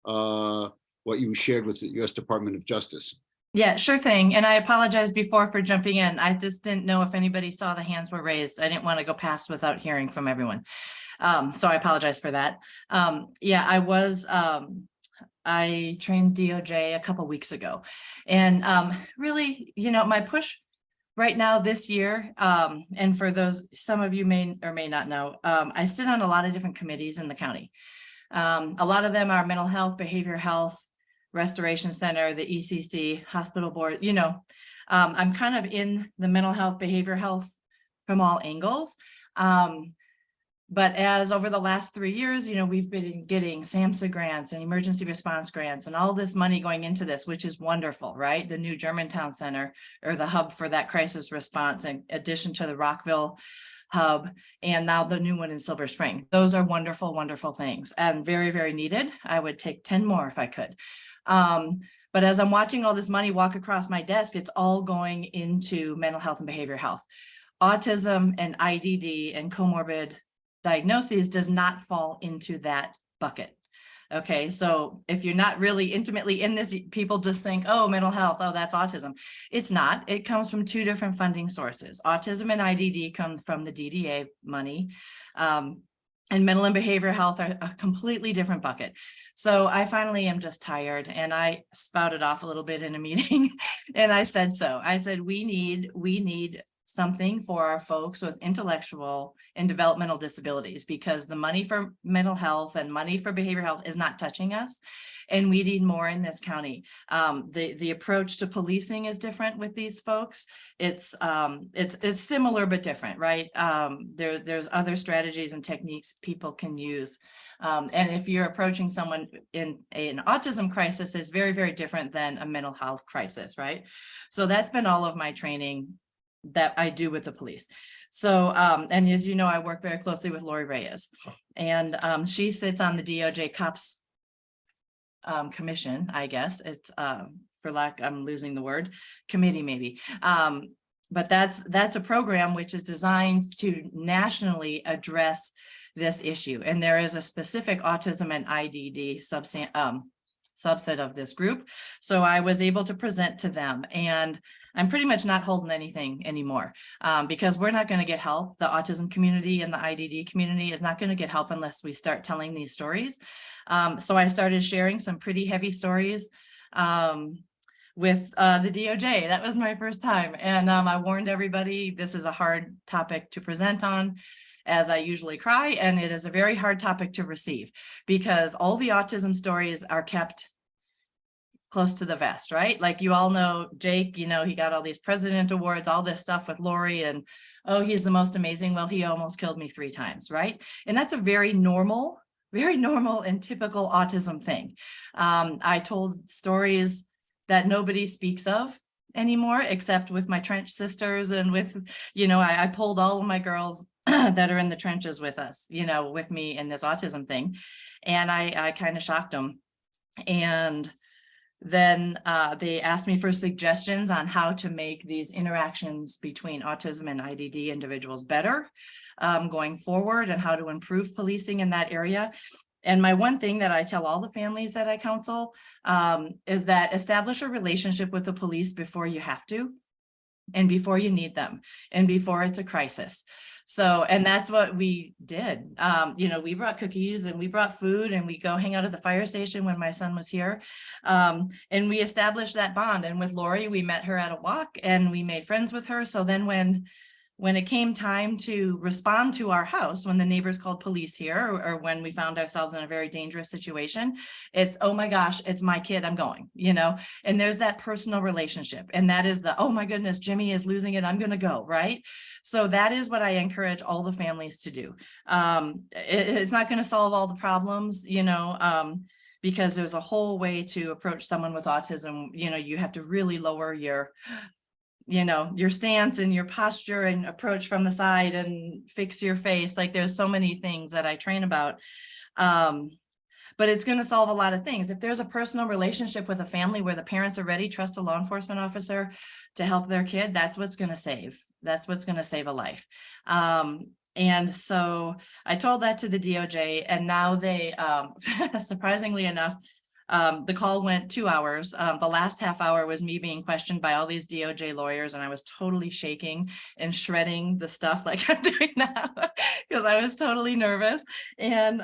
what you shared with the U.S. Department of Justice. Yeah, sure thing. And I apologize before for jumping in. I just didn't know if anybody saw the hands were raised. I didn't want to go past without hearing from everyone. So I apologize for that. Yeah, I trained DOJ a couple weeks ago. And really, my push right now this year, and for those, some of you may or may not know, I sit on a lot of different committees in the county. A lot of them are mental health, behavioral health, Restoration Center, the ECC, hospital board, I'm kind of in the mental health, behavioral health from all angles. But as over the last 3 years, we've been getting SAMHSA grants and emergency response grants and all this money going into this, which is wonderful, right? The new Germantown Center, or the hub for that crisis response, in addition to the Rockville hub, and now the new one in Silver Spring. Those are wonderful, wonderful things and very, very needed. I would take 10 more if I could. But as I'm watching all this money walk across my desk, it's all going into mental health and behavioral health. Autism and IDD and comorbid diagnoses does not fall into that bucket. Okay, so if you're not really intimately in this, people just think, oh, mental health, oh, that's autism. It's not. It comes from two different funding sources. Autism and IDD come from the DDA money. And mental and behavioral health are a completely different bucket. So I finally am just tired, and I spouted off a little bit in a meeting and I said, we need something for our folks with intellectual and developmental disabilities, because the money for mental health and money for behavioral health is not touching us. And we need more in this county. The approach to policing is different with these folks. It's similar but different, right? There's other strategies and techniques people can use. And if you're approaching someone in an autism crisis, is very, very different than a mental health crisis, right? So that's been all of my training that I do with the police. So, and as you know, I work very closely with Lori Reyes, and she sits on the DOJ COPS commission, I guess. It's for lack, I'm losing the word, committee maybe. But that's a program which is designed to nationally address this issue. And there is a specific autism and IDD subset of this group. So I was able to present to them, and I'm pretty much not holding anything anymore, because we're not going to get help. The autism community and the IDD community is not going to get help unless we start telling these stories. So I started sharing some pretty heavy stories with the DOJ. That was my first time. And I warned everybody, this is a hard topic to present on, as I usually cry. And it is a very hard topic to receive, because all the autism stories are kept close to the vest, right? Like you all know Jake, you know, he got all these president awards, all this stuff with Lori, and oh, he's the most amazing. Well, he almost killed me 3 times, right? And that's a very normal and typical autism thing. I told stories that nobody speaks of anymore, except with my trench sisters and with, you know, I pulled all of my girls that are in the trenches with us, you know, with me in this autism thing. And I kind of shocked them. And then they asked me for suggestions on how to make these interactions between autism and IDD individuals better going forward, and how to improve policing in that area. And my one thing that I tell all the families that I counsel is that establish a relationship with the police before you have to, and before you need them, and before it's a crisis. So, and that's what we did. You know, we brought cookies and we brought food, and we go hang out at the fire station when my son was here. And we established that bond. And with Lori, we met her at a walk and we made friends with her. So then when it came time to respond to our house, when the neighbors called police here, or when we found ourselves in a very dangerous situation, it's, oh my gosh, it's my kid, I'm going, you know, and there's that personal relationship. And that is the, oh my goodness, Jimmy is losing it, I'm going to go, right? So that is what I encourage all the families to do. It's not going to solve all the problems, you know, because there's a whole way to approach someone with autism. You know, you have to really lower your stance and your posture and approach from the side and fix your face. Like there's so many things that I train about. But it's going to solve a lot of things. If there's a personal relationship with a family where the parents already trust a law enforcement officer to help their kid, that's what's going to save. That's what's going to save a life. And so I told that to the DOJ, and now they, surprisingly enough, the call went 2 hours. The last half hour was me being questioned by all these DOJ lawyers, and I was totally shaking and shredding the stuff like I'm doing now because I was totally nervous. And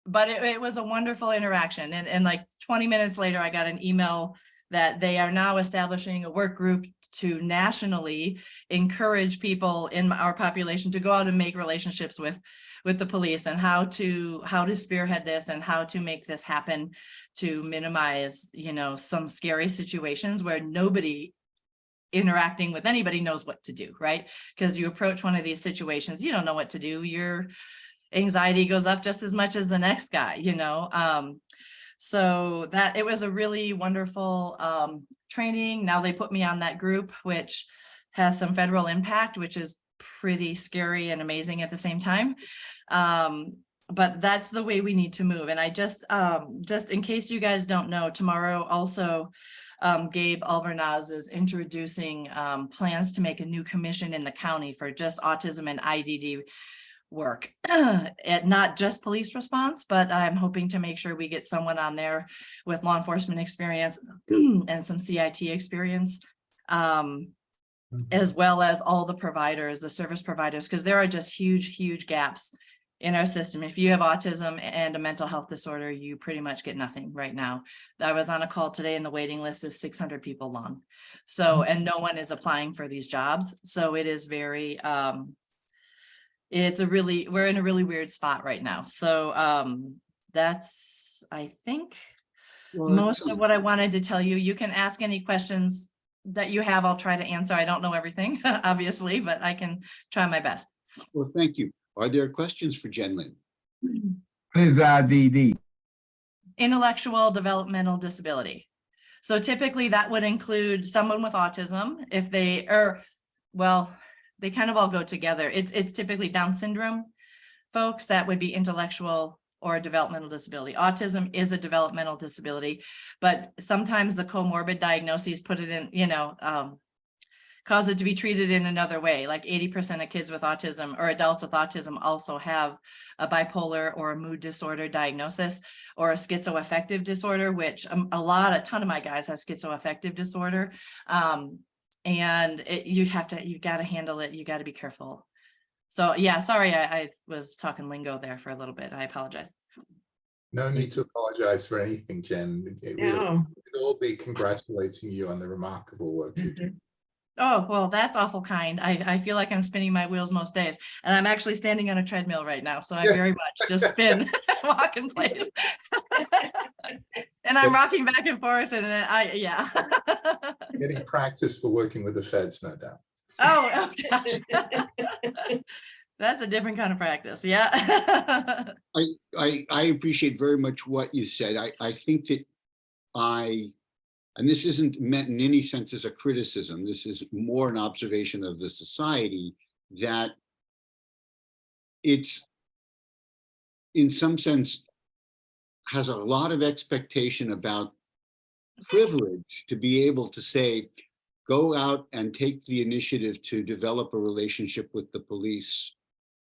but it was a wonderful interaction. And like 20 minutes later, I got an email that they are now establishing a work group to nationally encourage people in our population to go out and make relationships with the police, and how to spearhead this and how to make this happen to minimize, you know, some scary situations where nobody interacting with anybody knows what to do, right? Because you approach one of these situations, you don't know what to do. Your anxiety goes up just as much as the next guy, you know? So that it was a really wonderful training. Now they put me on that group, which has some federal impact, which is pretty scary and amazing at the same time. But that's the way we need to move. And I just in case you guys don't know, tomorrow also Gabe Albernaz is introducing plans to make a new commission in the county for just autism and IDD work at not just police response, but I'm hoping to make sure we get someone on there with law enforcement experience and some CIT experience, as well as all the providers, the service providers, because there are just huge gaps in our system. If you have autism and a mental health disorder, you pretty much get nothing right now. I was on a call today and the waiting list is 600 people long. So, and no one is applying for these jobs. So it is very, we're in a really weird spot right now. So that's, I think, most of what I wanted to tell you. You can ask any questions that you have. I'll try to answer. I don't know everything, obviously, but I can try my best. Well, thank you. Are there questions for Jen Lin? What is IDD? Intellectual developmental disability. So typically that would include someone with autism if they are, well, they kind of all go together. It's typically Down syndrome folks that would be intellectual or developmental disability. Autism is a developmental disability, but sometimes the comorbid diagnoses put it in, cause it to be treated in another way. Like 80% of kids with autism or adults with autism also have a bipolar or a mood disorder diagnosis or a schizoaffective disorder, which a ton of my guys have schizoaffective disorder. And you've got to handle it. You got to be careful. So yeah, sorry, I was talking lingo there for a little bit. I apologize. No need to apologize for anything, Jen. We'd all be congratulating you on the remarkable work you do. Oh, well, that's awful kind. I feel like I'm spinning my wheels most days, and I'm actually standing on a treadmill right now. So I very much just spin, walk in place. And I'm rocking back and forth and yeah. Getting practice for working with the feds, no doubt. Oh gosh. That's a different kind of practice. Yeah. I appreciate very much what you said. I think that and this isn't meant in any sense as a criticism, this is more an observation of the society, that it's in some sense has a lot of expectation about privilege to be able to say, go out and take the initiative to develop a relationship with the police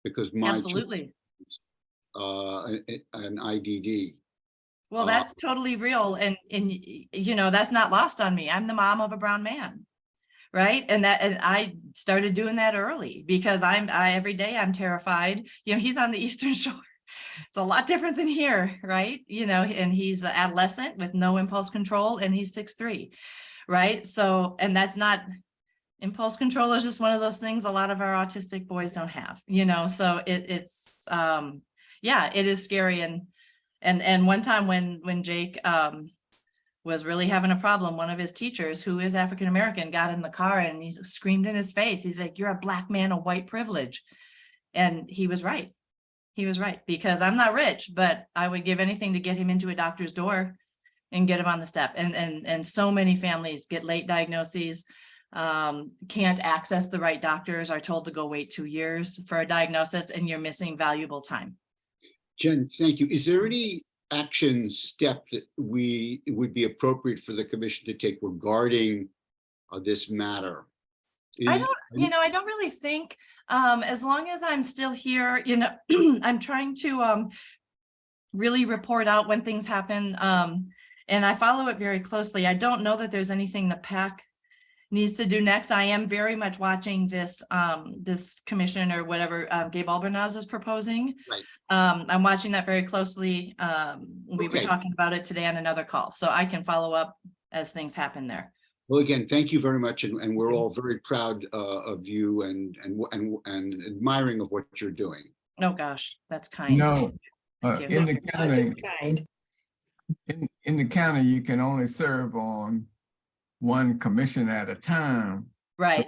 because my Absolutely. an IDD. Well, that's totally real. And that's not lost on me. I'm the mom of a brown man. Right. And I started doing that early because every day I'm terrified. He's on the Eastern Shore. It's a lot different than here. Right. And he's an adolescent with no impulse control and he's 6'3". Right. So, and that's not, impulse control is just one of those things a lot of our autistic boys don't have, so it's yeah, it is scary. And one time when Jake was really having a problem, one of his teachers who is African-American got in the car and he screamed in his face. He's like, "You're a black man of white privilege." And he was right. He was right, because I'm not rich, but I would give anything to get him into a doctor's door and get him on the step. And so many families get late diagnoses, can't access the right doctors, are told to go wait 2 years for a diagnosis, and you're missing valuable time. Jen, thank you. Is there any action step that would be appropriate for the commission to take regarding this matter? I don't really think, as long as I'm still here, I'm trying to really report out when things happen. And I follow it very closely. I don't know that there's anything the PAC needs to do next. I am very much watching this commission or whatever Gabe Albernaz is proposing. Right. I'm watching that very closely. We were Okay. talking about it today on another call, so I can follow up as things happen there. Well, again, thank you very much, and we're all very proud of you and admiring of what you're doing. Oh gosh, that's kind. Thank you. In the Not county, just kind. in the county, you can only serve on one commission at a time. Right.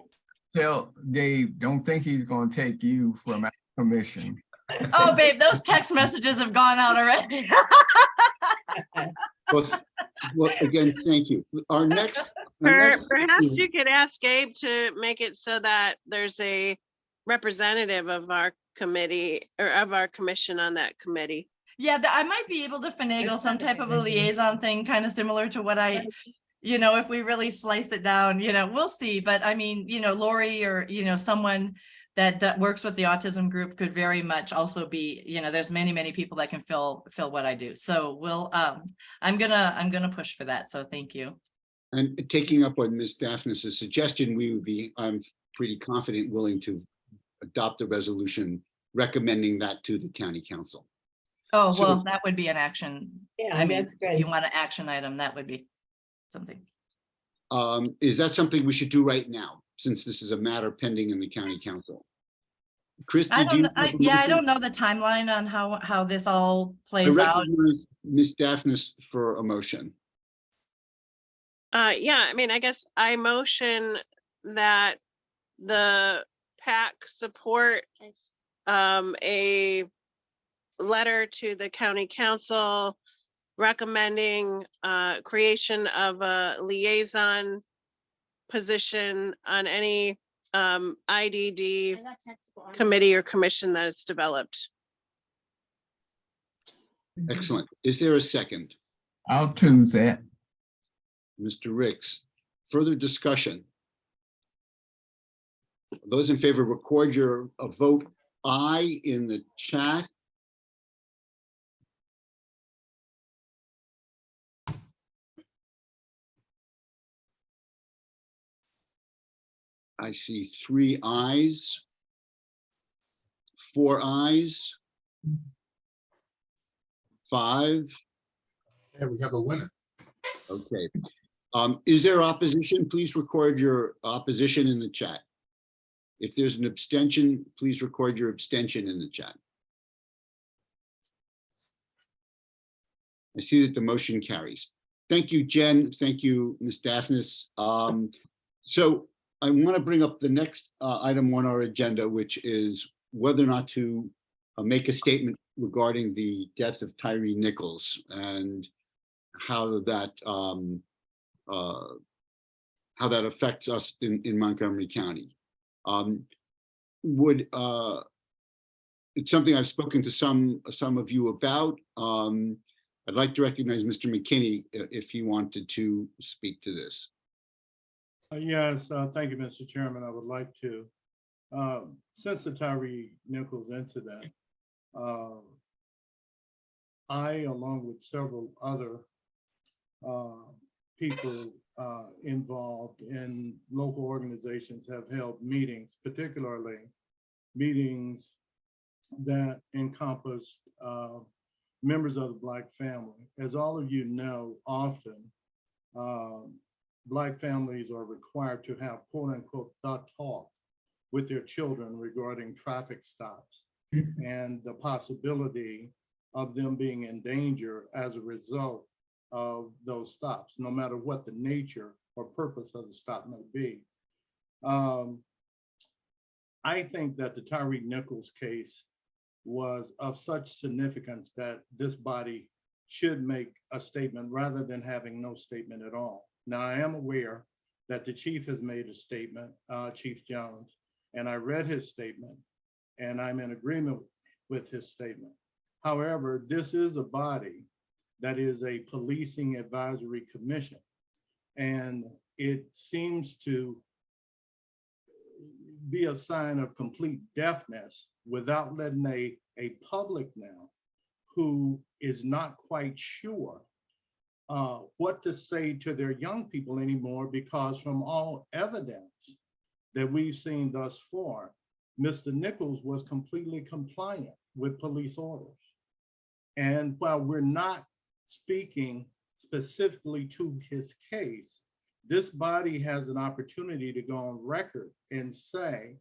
Tell Gabe, don't think he's gonna take you from our commission. Oh, babe, those text messages have gone out already. Well, again, thank you. Our next Perhaps you could ask Gabe to make it so that there's a representative of our committee or of our commission on that committee. Yeah, I might be able to finagle some type of a liaison thing, kind of similar to what if we really slice it down, we'll see. But I mean, Lori or, someone that works with the autism group could very much also be, you know, there's many people that can fill what I do. So we'll, I'm gonna push for that. So thank you. And taking up on Ms. Daphnis's suggestion, we would be, I'm pretty confident, willing to adopt a resolution recommending that to the county council. Oh, So- well, that would be an action. Yeah, I mean, that's if you good. want an action item, that would be something. Is that something we should do right now, since this is a matter pending in the county council? Christie, I do you don't, have a yeah, I motion? don't know the timeline on how this all I plays out. recognize Ms. Daphnis for a motion. Yeah, I mean, I guess I motion that the PAC support a letter to the county council recommending creation of a liaison position on any IDD committee or commission that is developed. Excellent. Is there a second? I'll choose that. Mr. Ricks, further discussion? Those in favor, record your vote aye in the chat. I see 3 ayes, 4 ayes, 5. Yeah, we have a winner. Okay. Is there opposition? Please record your opposition in the chat. If there's an abstention, please record your abstention in the chat. I see that the motion carries. Thank you, Jen. Thank you, Ms. Daphnis. So I want to bring up the next item on our agenda, which is whether or not to make a statement regarding the death of Tyree Nichols and how that affects us in Montgomery County. It's something I've spoken to some of you about. I'd like to recognize Mr. McKinney if he wanted to speak to this. Yes, thank you, Mr. Chairman. I would like to. Since the Tyree Nichols incident, I, along with several other people involved in local organizations, have held meetings, particularly meetings that encompassed members of the Black family. As all of you know, often Black families are required to have quote unquote the talk with their children regarding traffic stops and the possibility of them being in danger as a result of those stops, no matter what the nature or purpose of the stop may be. I think that the Tyree Nichols case was of such significance that this body should make a statement rather than having no statement at all. Now, I am aware that the chief has made a statement, Chief Jones, and I read his statement, and I'm in agreement with his statement. However, this is a body that is a policing advisory commission, and it seems to be a sign of complete deafness without letting a public now who is not quite sure what to say to their young people anymore, because from all evidence that we've seen thus far, Mr. Nichols was completely compliant with police orders. And while we're not speaking specifically to his case, this body has an opportunity to go on record and say,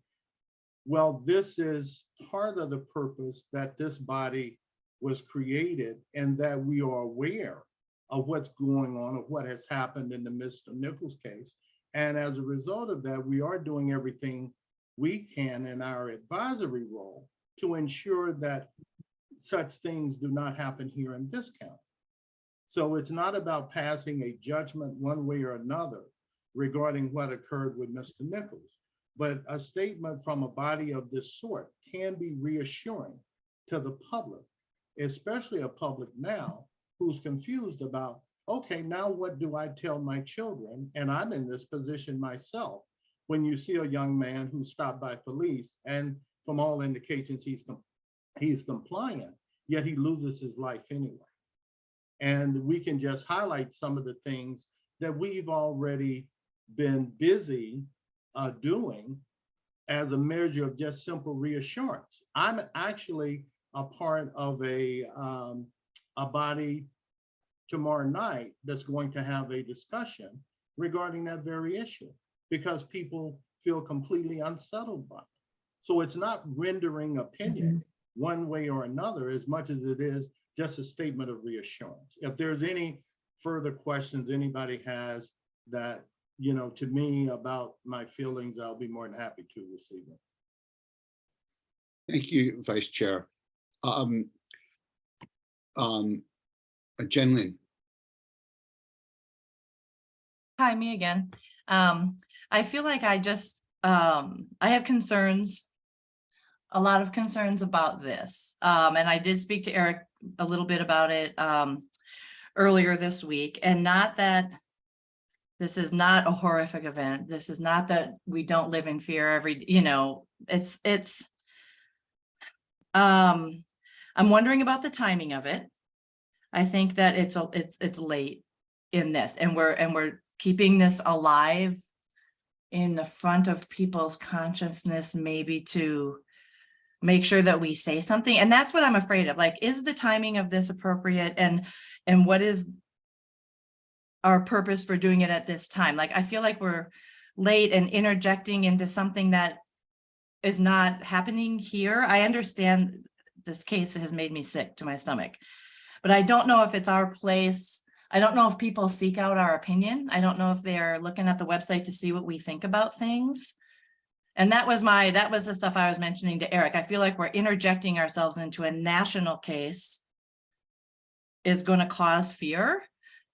well, this is part of the purpose that this body was created, and that we are aware of what's going on, of what has happened in the Mr. Nichols case. And as a result of that, we are doing everything we can in our advisory role to ensure that such things do not happen here in this county. So it's not about passing a judgment one way or another regarding what occurred with Mr. Nichols, but a statement from a body of this sort can be reassuring to the public, especially a public now who's confused about, okay, now what do I tell my children? And I'm in this position myself, when you see a young man who's stopped by police and from all indications he's compliant, yet he loses his life anyway. And we can just highlight some of the things that we've already been busy doing as a measure of just simple reassurance. I'm actually a part of a body tomorrow night that's going to have a discussion regarding that very issue, because people feel completely unsettled by it. So it's not rendering opinion one way or another as much as it is just a statement of reassurance. If there's any further questions anybody has that, you know, to me about my feelings, I'll be more than happy to receive them. Thank you, Vice Chair. Jen Lynn. Hi, me again. I feel like I have concerns, a lot of concerns about this. And I did speak to Eric a little bit about it earlier this week, and not that this is not a horrific event. This is not that we don't live in fear every, you know, I'm wondering about the timing of it. I think that it's late in this, and we're keeping this alive in the front of people's consciousness, maybe to make sure that we say something. And that's what I'm afraid of. Like, is the timing of this appropriate? And what is our purpose for doing it at this time? Like, I feel like we're late and interjecting into something that is not happening here. I understand this case has made me sick to my stomach, but I don't know if it's our place. I don't know if people seek out our opinion. I don't know if they're looking at the website to see what we think about things. And that was the stuff I was mentioning to Eric. I feel like we're interjecting ourselves into a national case is going to cause fear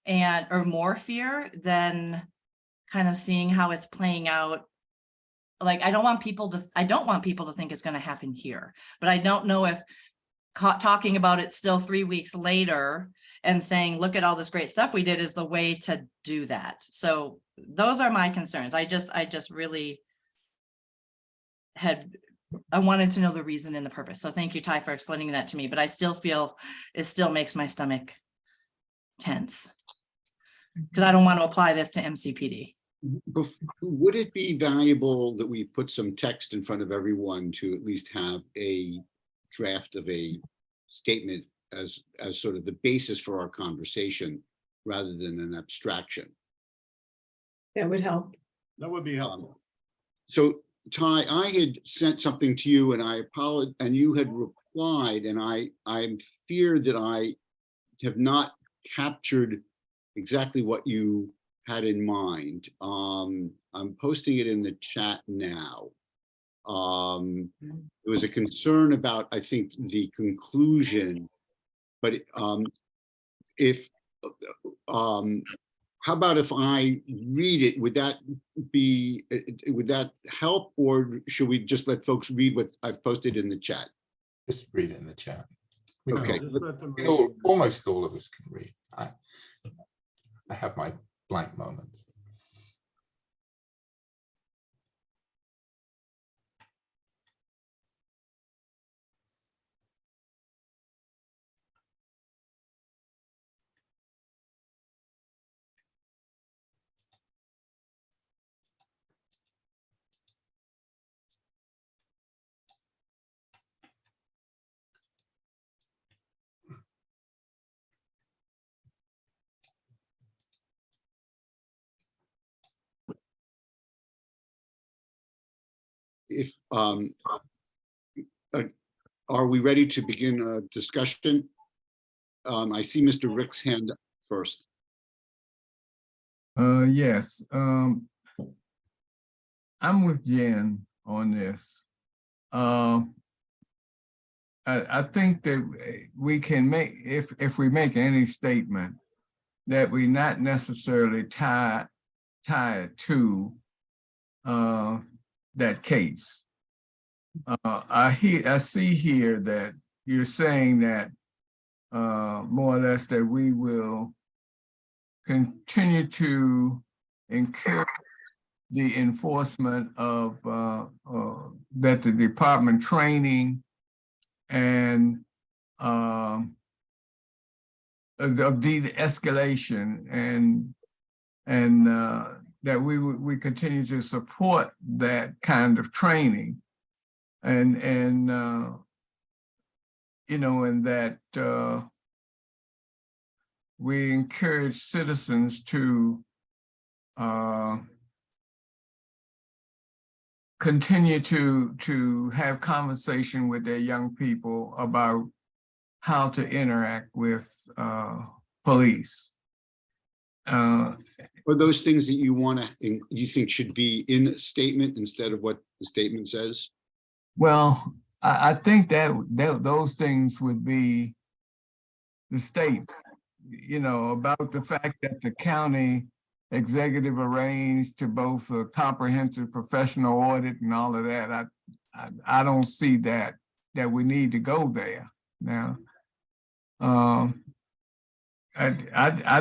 or more fear than kind of seeing how it's playing out. Like, I don't want people to think it's going to happen here, but I don't know if talking about it still 3 weeks later and saying, look at all this great stuff we did, is the way to do that. So those are my concerns. I just really I wanted to know the reason and the purpose. So thank you, Ty, for explaining that to me, but I still feel it still makes my stomach tense because I don't want to apply this to MCPD. Would it be valuable that we put some text in front of everyone to at least have a draft of a statement as sort of the basis for our conversation rather than an abstraction? That would help. That would be helpful. So Ty, I had sent something to you and I apologize, and you had replied, and I'm fear that I have not captured exactly what you had in mind. I'm posting it in the chat now. There was a concern about, I think, the conclusion, but how about if I read it? Would that help, or should we just let folks read what I've posted in the chat? Just read it in the chat. Okay. Almost all of us can read. I have my blank moments. If are we ready to begin a discussion? I see Mr. Rick's hand up first. Yes. I'm with Jen on this. I think that we can make, if we make any statement, that we not necessarily tie it to that case. I see here that you're saying that more or less that we will continue to encourage the enforcement of that the department training and of de-escalation and that we continue to support that kind of training and you know, and that we encourage citizens to continue to have conversation with their young people about how to interact with police. Are those things that you want to, you think should be in a statement instead of what the statement says? Well, I think that those things would be the state, you know, about the fact that the county executive arranged to both a comprehensive professional audit and all of that. I don't see that we need to go there now. I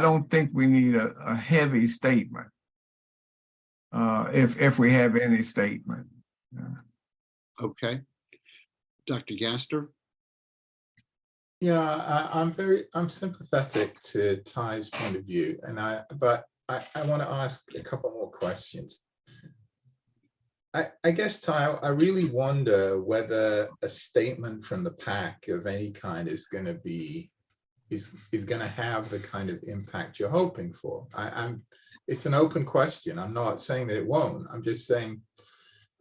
don't think we need a heavy statement if we have any statement. Okay. Dr. Gaster? Yeah, I'm sympathetic to Ty's point of view, but I want to ask a couple more questions. I guess, Ty, I really wonder whether a statement from the PAC of any kind is going to be is going to have the kind of impact you're hoping for. It's an open question. I'm not saying that it won't. I'm just saying,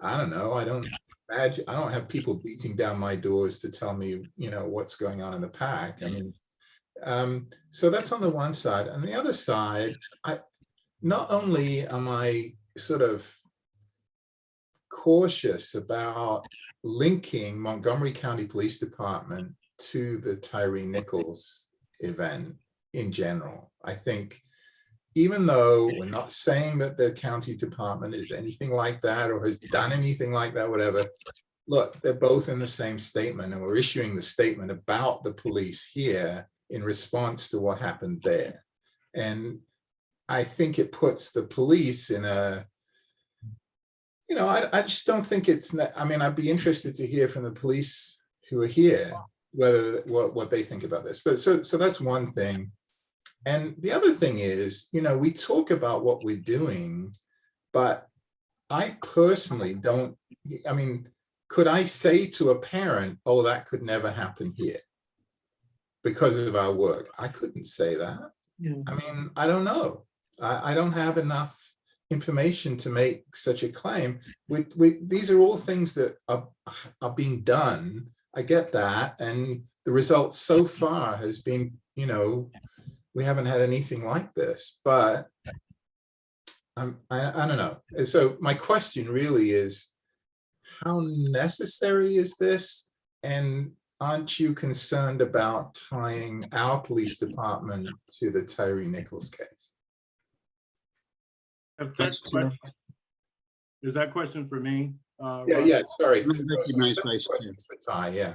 I don't know. I don't have people beating down my doors to tell me, you know, what's going on in the PAC. I mean, so that's on the one side. On the other side, not only am I sort of cautious about linking Montgomery County Police Department to the Tyre Nichols event in general. I think even though we're not saying that the county department is anything like that or has done anything like that, whatever, look, they're both in the same statement, and we're issuing the statement about the police here in response to what happened there. And I think it puts the police in a, you know, I just don't think it's, I mean, I'd be interested to hear from the police who are here, whether what they think about this. But so that's one thing. And the other thing is, you know, we talk about what we're doing, but I personally don't, I mean, could I say to a parent, oh, that could never happen here because of our work? I couldn't say that. Yeah. I mean, I don't know. I don't have enough information to make such a claim. These are all things that are being done. I get that. And the results so far has been, you know, we haven't had anything like this, but I don't know. So my question really is, how necessary is this? And aren't you concerned about tying our police department to the Tyre Nichols case? Is that question for me? Yeah, sorry. Questions for Ty, yeah.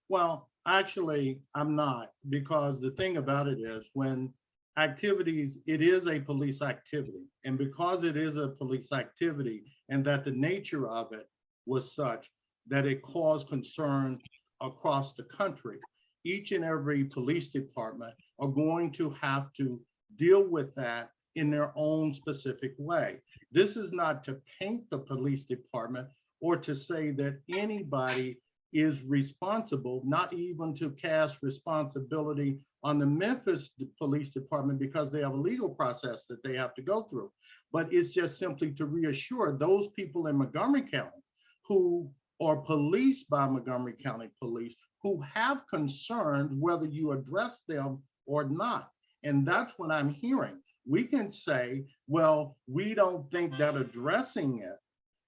Well, actually, I'm not, because the thing about it is when activities, it is a police activity. And because it is a police activity and that the nature of it was such that it caused concern across the country, each and every police department are going to have to deal with that in their own specific way. This is not to paint the police department or to say that anybody is responsible, not even to cast responsibility on the Memphis Police Department because they have a legal process that they have to go through. But it's just simply to reassure those people in Montgomery County who are policed by Montgomery County Police who have concerns whether you address them or not. And that's what I'm hearing. We can say, well, we don't think that addressing it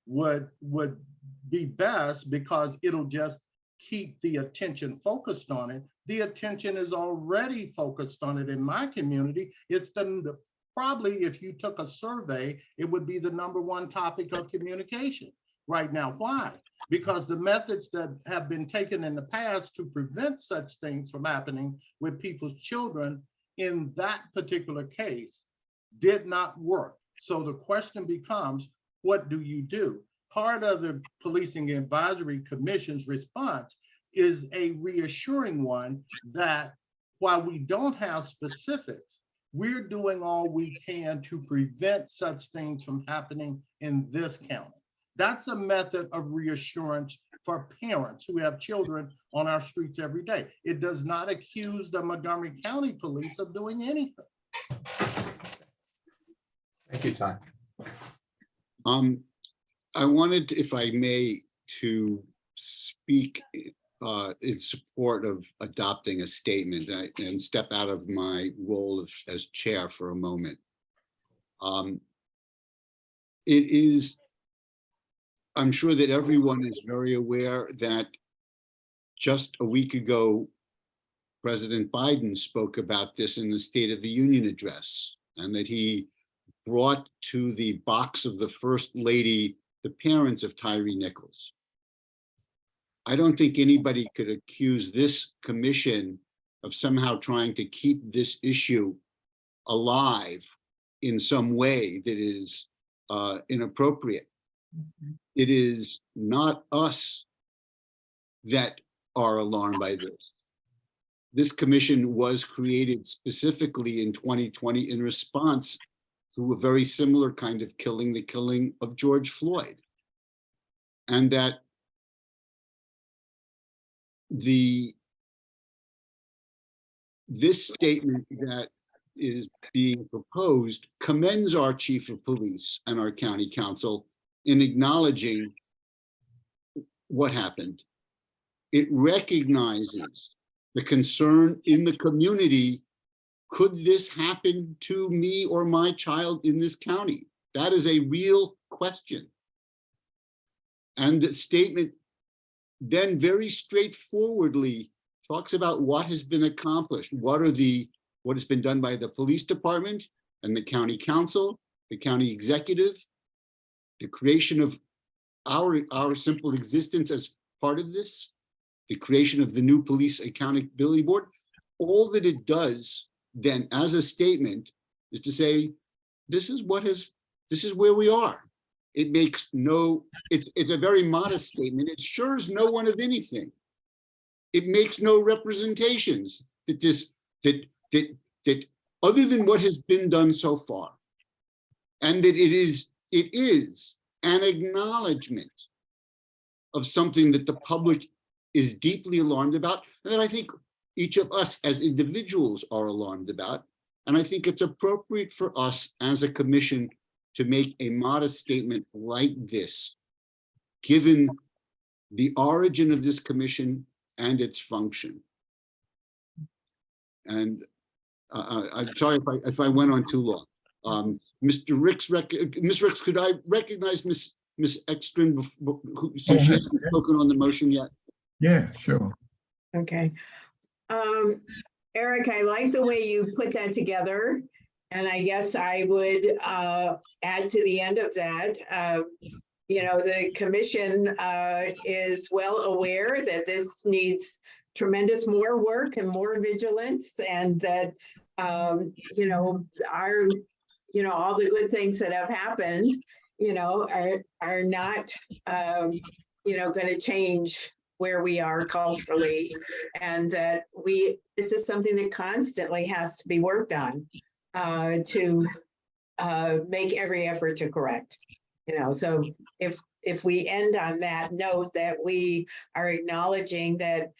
would be best because it'll just keep the attention focused on it. The attention is already focused on it in my community. It's probably, if you took a survey, it would be the #1 topic of communication right now. Why? Because the methods that have been taken in the past to prevent such things from happening with people's children in that particular case did not work. So the question becomes, what do you do? Part of the Policing Advisory Commission's response is a reassuring one that while we don't have specifics, we're doing all we can to prevent such things from happening in this county. That's a method of reassurance for parents who have children on our streets every day. It does not accuse the Montgomery County Police of doing anything. Thank you, Ty. I wanted, if I may, to speak in support of adopting a statement and step out of my role as chair for a moment. It is, I'm sure that everyone is very aware that just a week ago, President Biden spoke about this in the State of the Union address, and that he brought to the box of the First Lady the parents of Tyre Nichols. I don't think anybody could accuse this commission of somehow trying to keep this issue alive in some way that is inappropriate. It is not us that are alarmed by this. This commission was created specifically in 2020 in response to a very similar kind of killing, the killing of George Floyd. And that this statement that is being proposed commends our chief of police and our county council in acknowledging what happened. It recognizes the concern in the community. Could this happen to me or my child in this county? That is a real question. And the statement then very straightforwardly talks about what has been accomplished. What has been done by the police department and the county council, the county executive, the creation of our simple existence as part of this, the creation of the new police accountability board. All that it does then as a statement is to say, this is where we are. It makes it's a very modest statement. It assures no one of anything. It makes no representations that other than what has been done so far. And that it is an acknowledgement of something that the public is deeply alarmed about, and that I think each of us as individuals are alarmed about. And I think it's appropriate for us as a commission to make a modest statement like this, given the origin of this commission and its function. And I'm sorry if I went on too long. Mr. Ricks, Ms. Ricks, could I recognize Ms. Ekstrom since she hasn't spoken on the motion yet? Yeah, sure. Okay. Eric, I like the way you put that together. And I guess I would add to the end of that, the commission is well aware that this needs tremendous more work and more vigilance, and that, all the good things that have happened, are not, going to change where we are culturally, and that this is something that constantly has to be worked on to make every effort to correct. So if we end on that note, that we are acknowledging that,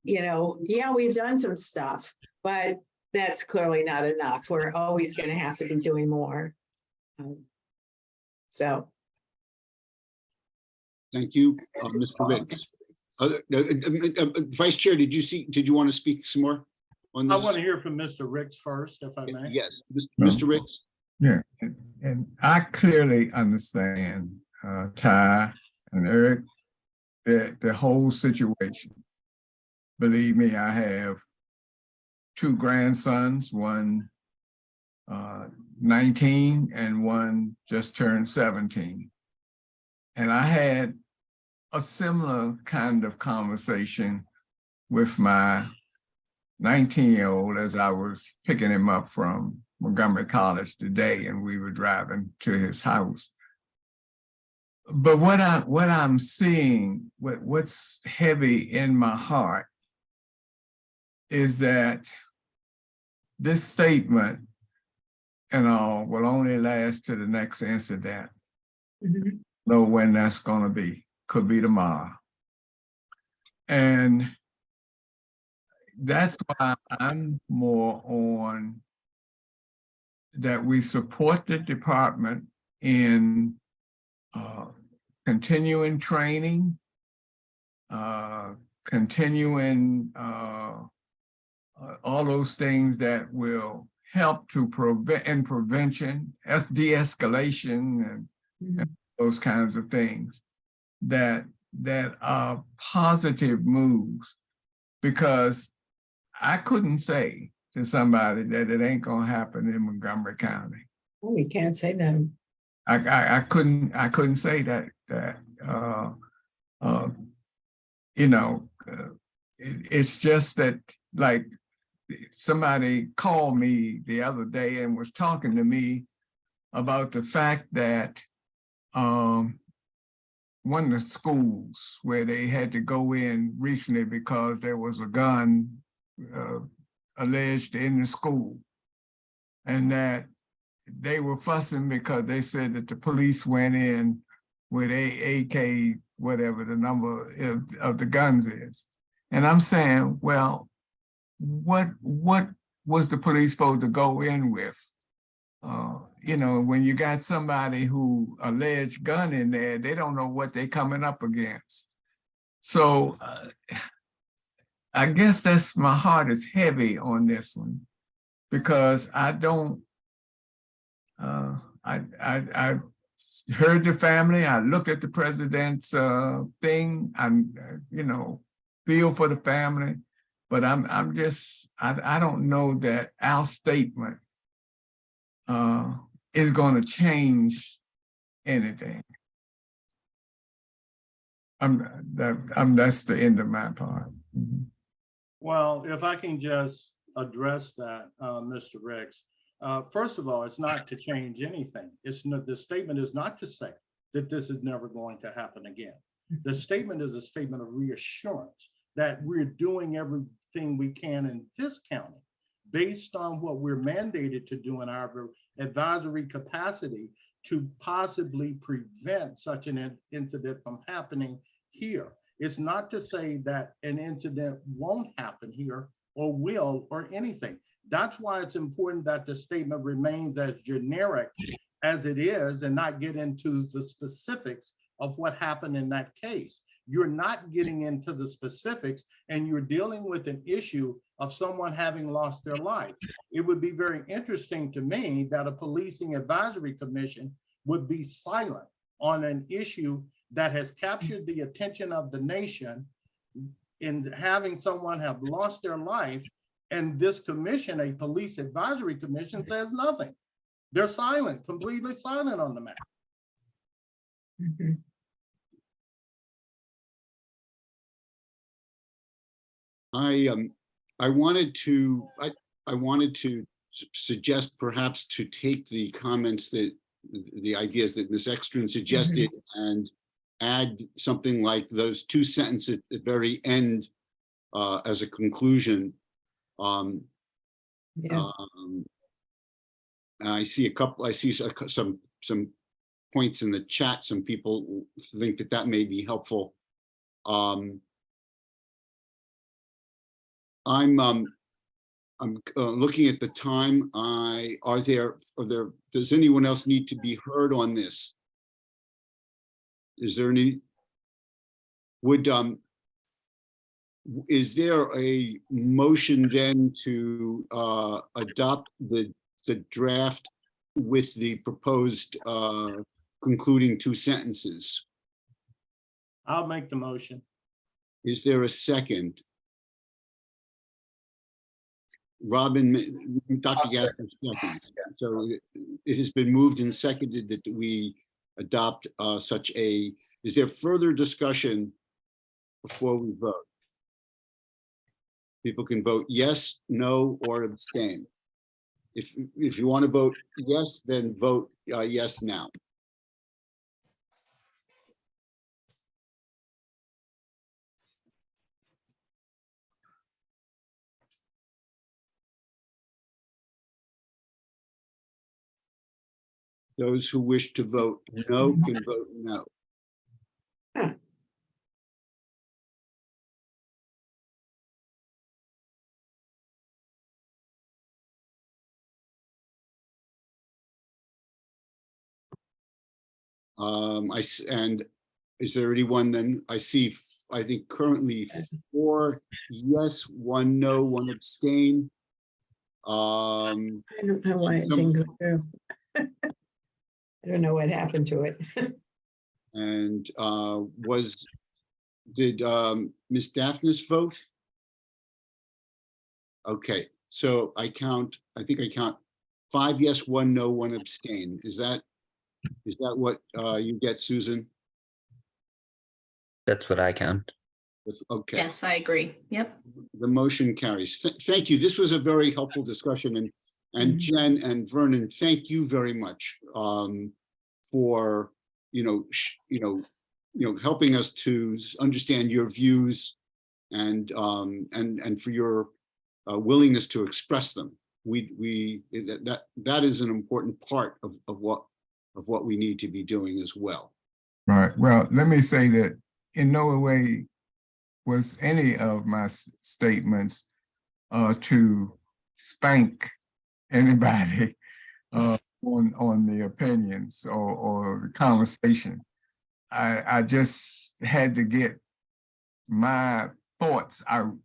yeah, we've done some stuff, but that's clearly not enough. We're always going to have to be doing more. So. Thank you, Mr. Ricks. Vice Chair, did you want to speak some more on this? I want to hear from Mr. Ricks first, if I may. Yes, Mr. Ricks. Yeah, and I clearly understand, Ty and Eric, the whole situation. Believe me, I have two grandsons, one 19 and one just turned 17. And I had a similar kind of conversation with my 19-year-old as I was picking him up from Montgomery College today, and we were driving to his house. But what I'm seeing, what's heavy in my heart is that this statement and all will only last to the next incident. Know when that's gonna be, could be tomorrow. And that's why I'm more on that we support the department in continuing training, continuing all those things that will help to prevent prevention, de-escalation, and those kinds of things that are positive moves. Because I couldn't say to somebody that it ain't gonna happen in Montgomery County. Oh, we can't say that. I couldn't say that you know, it's just that, like, somebody called me the other day and was talking to me about the fact that one of the schools where they had to go in recently because there was a gun alleged in the school, and that they were fussing because they said that the police went in with AK, whatever the number of the guns is. And I'm saying, well, what was the police supposed to go in with? You know, when you got somebody who alleged gun in there, they don't know what they're coming up against. So I guess that's, my heart is heavy on this one, because I don't, I heard the family, I looked at the president's thing, I'm, you know, feel for the family, but I'm just, I don't know that our statement is going to change anything. That's the end of my part. Well, if I can just address that, Mr. Ricks. First of all, it's not to change anything. The statement is not to say that this is never going to happen again. The statement is a statement of reassurance that we're doing everything we can in this county based on what we're mandated to do in our advisory capacity to possibly prevent such an incident from happening here. It's not to say that an incident won't happen here or will or anything. That's why it's important that the statement remains as generic as it is and not get into the specifics of what happened in that case. You're not getting into the specifics, and you're dealing with an issue of someone having lost their life. It would be very interesting to me that a policing advisory commission would be silent on an issue that has captured the attention of the nation in having someone have lost their life, and this commission, a police advisory commission, says nothing. They're silent, completely silent on the matter. I wanted to suggest perhaps to take the comments that the ideas that Ms. Ekstrom suggested and add something like those two sentences at the very end as a conclusion. I see some points in the chat. Some people think that may be helpful. I'm looking at the time. Does anyone else need to be heard on this? Is there any, is there a motion then to adopt the draft with the proposed concluding two sentences? I'll make the motion. Is there a second? Robin, Dr. Gasper second. So it has been moved and seconded that we adopt such a, is there further discussion before we vote? People can vote yes, no, or abstain. If you want to vote yes, then vote yes now. Those who wish to vote no can vote no. And is there anyone then? I see, I think currently 4 yes, 1 no, 1 abstain. I don't know why it Some- didn't go through. I don't know what happened to it. And did Ms. Daphnis vote? Okay, so I think I count 5 yes, 1 no, 1 abstain. Is that what you get, Susan? That's what I count. Okay. Yes, I agree. Yep. The motion carries. Thank you. This was a very helpful discussion, and Jen and Vernon, thank you very much for helping us to understand your views and for your willingness to express them. That is an important part of what we need to be doing as well. Right. Well, let me say that in no way was any of my statements to spank anybody on the opinions or the conversation. I just had to get my thoughts out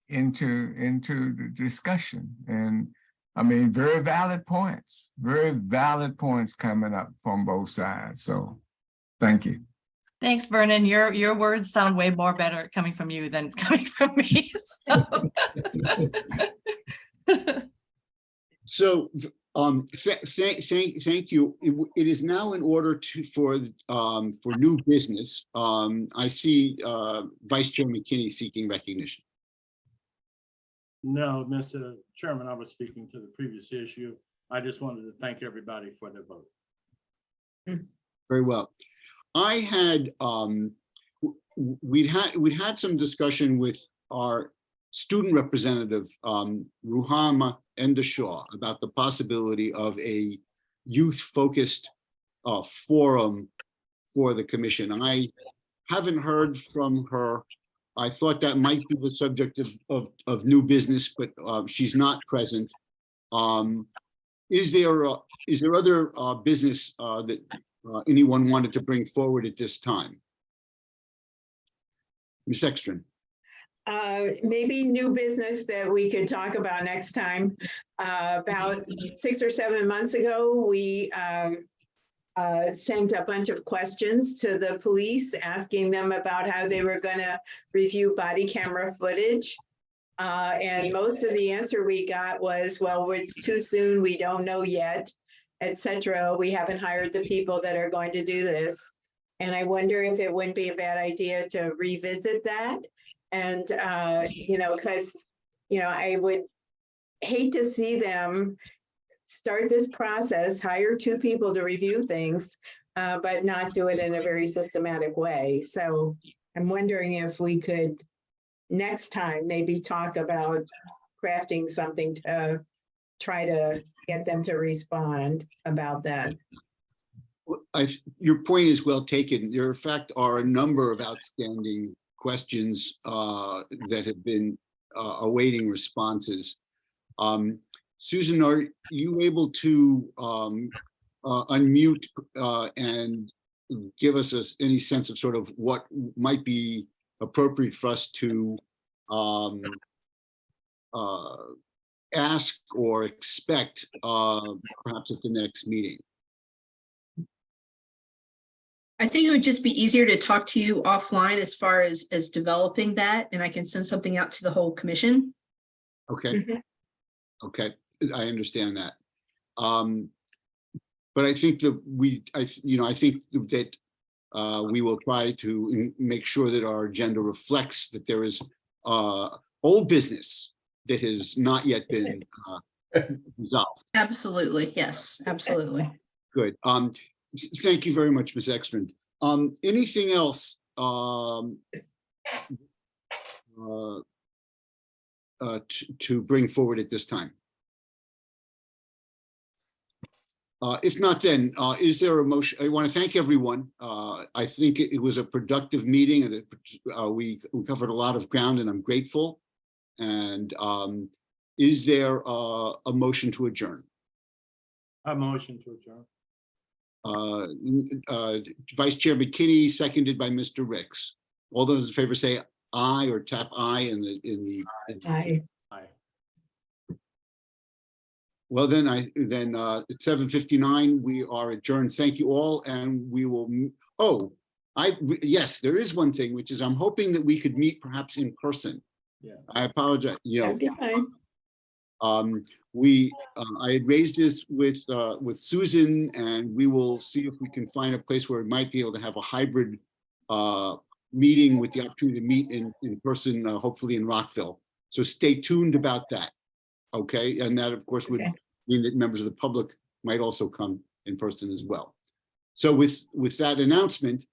into the discussion. And I mean, very valid points coming up from both sides. So thank you. Thanks, Vernon. Your words sound way more better coming from you than coming from me. So, thank you. It is now in order for new business. I see Vice Chair McKinney seeking recognition. No, Mr. Chairman, I was speaking to the previous issue. I just wanted to thank everybody for their vote. Very well. I had we'd had some discussion with our student representative Ruhama Endashaw about the possibility of a youth-focused forum for the commission. I haven't heard from her. I thought that might be the subject of new business, but she's not present. Is there other business that anyone wanted to bring forward at this time? Ms. Ekstrom. Maybe new business that we could talk about next time. About 6 or 7 months ago, we sent a bunch of questions to the police asking them about how they were going to review body camera footage. And most of the answer we got was, well, it's too soon, we don't know yet, etc. We haven't hired the people that are going to do this. And I wonder if it wouldn't be a bad idea to revisit that. And, because, I would hate to see them start this process, hire 2 people to review things, but not do it in a very systematic way. So I'm wondering if we could next time maybe talk about crafting something to try to get them to respond about that. Your point is well taken. There, in fact, are a number of outstanding questions that have been awaiting responses. Susan, are you able to unmute and give us any sense of sort of what might be appropriate for us to ask or expect perhaps at the next meeting? I think it would just be easier to talk to you offline as far as developing that, and I can send something out to the whole commission. Okay. Okay, I understand that. But I think that I think that we will try to make sure that our agenda reflects that there is old business that has not yet been resolved. Absolutely. Yes, absolutely. Good. Thank you very much, Ms. Ekstrand. Anything else? To bring forward at this time? If not, then is there a motion? I want to thank everyone. I think it was a productive meeting, and we covered a lot of ground, and I'm grateful. And is there a motion to adjourn? I motion to adjourn. Vice Chair McKinney, seconded by Mr. Ricks. All those in favor say aye or tap aye in the. Aye. Aye. Well, then at 7:59, we are adjourned. Thank you all, and we will, yes, there is one thing, which is I'm hoping that we could meet perhaps in person. Yeah. I apologize, That'd be fine. I had raised this with Susan, and we will see if we can find a place where we might be able to have a hybrid meeting with the opportunity to meet in person, hopefully in Rockville. So stay tuned about that. Okay, and that of course would mean that members of the public might also come in person as well. So with that announcement,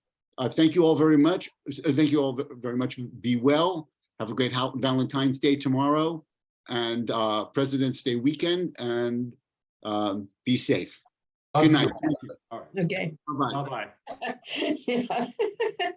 thank you all very much. Thank you all very much. Be well. Have a great Valentine's Day tomorrow, and President's Day weekend, and be safe. Good night. Okay. Bye-bye. Bye-bye. Yeah.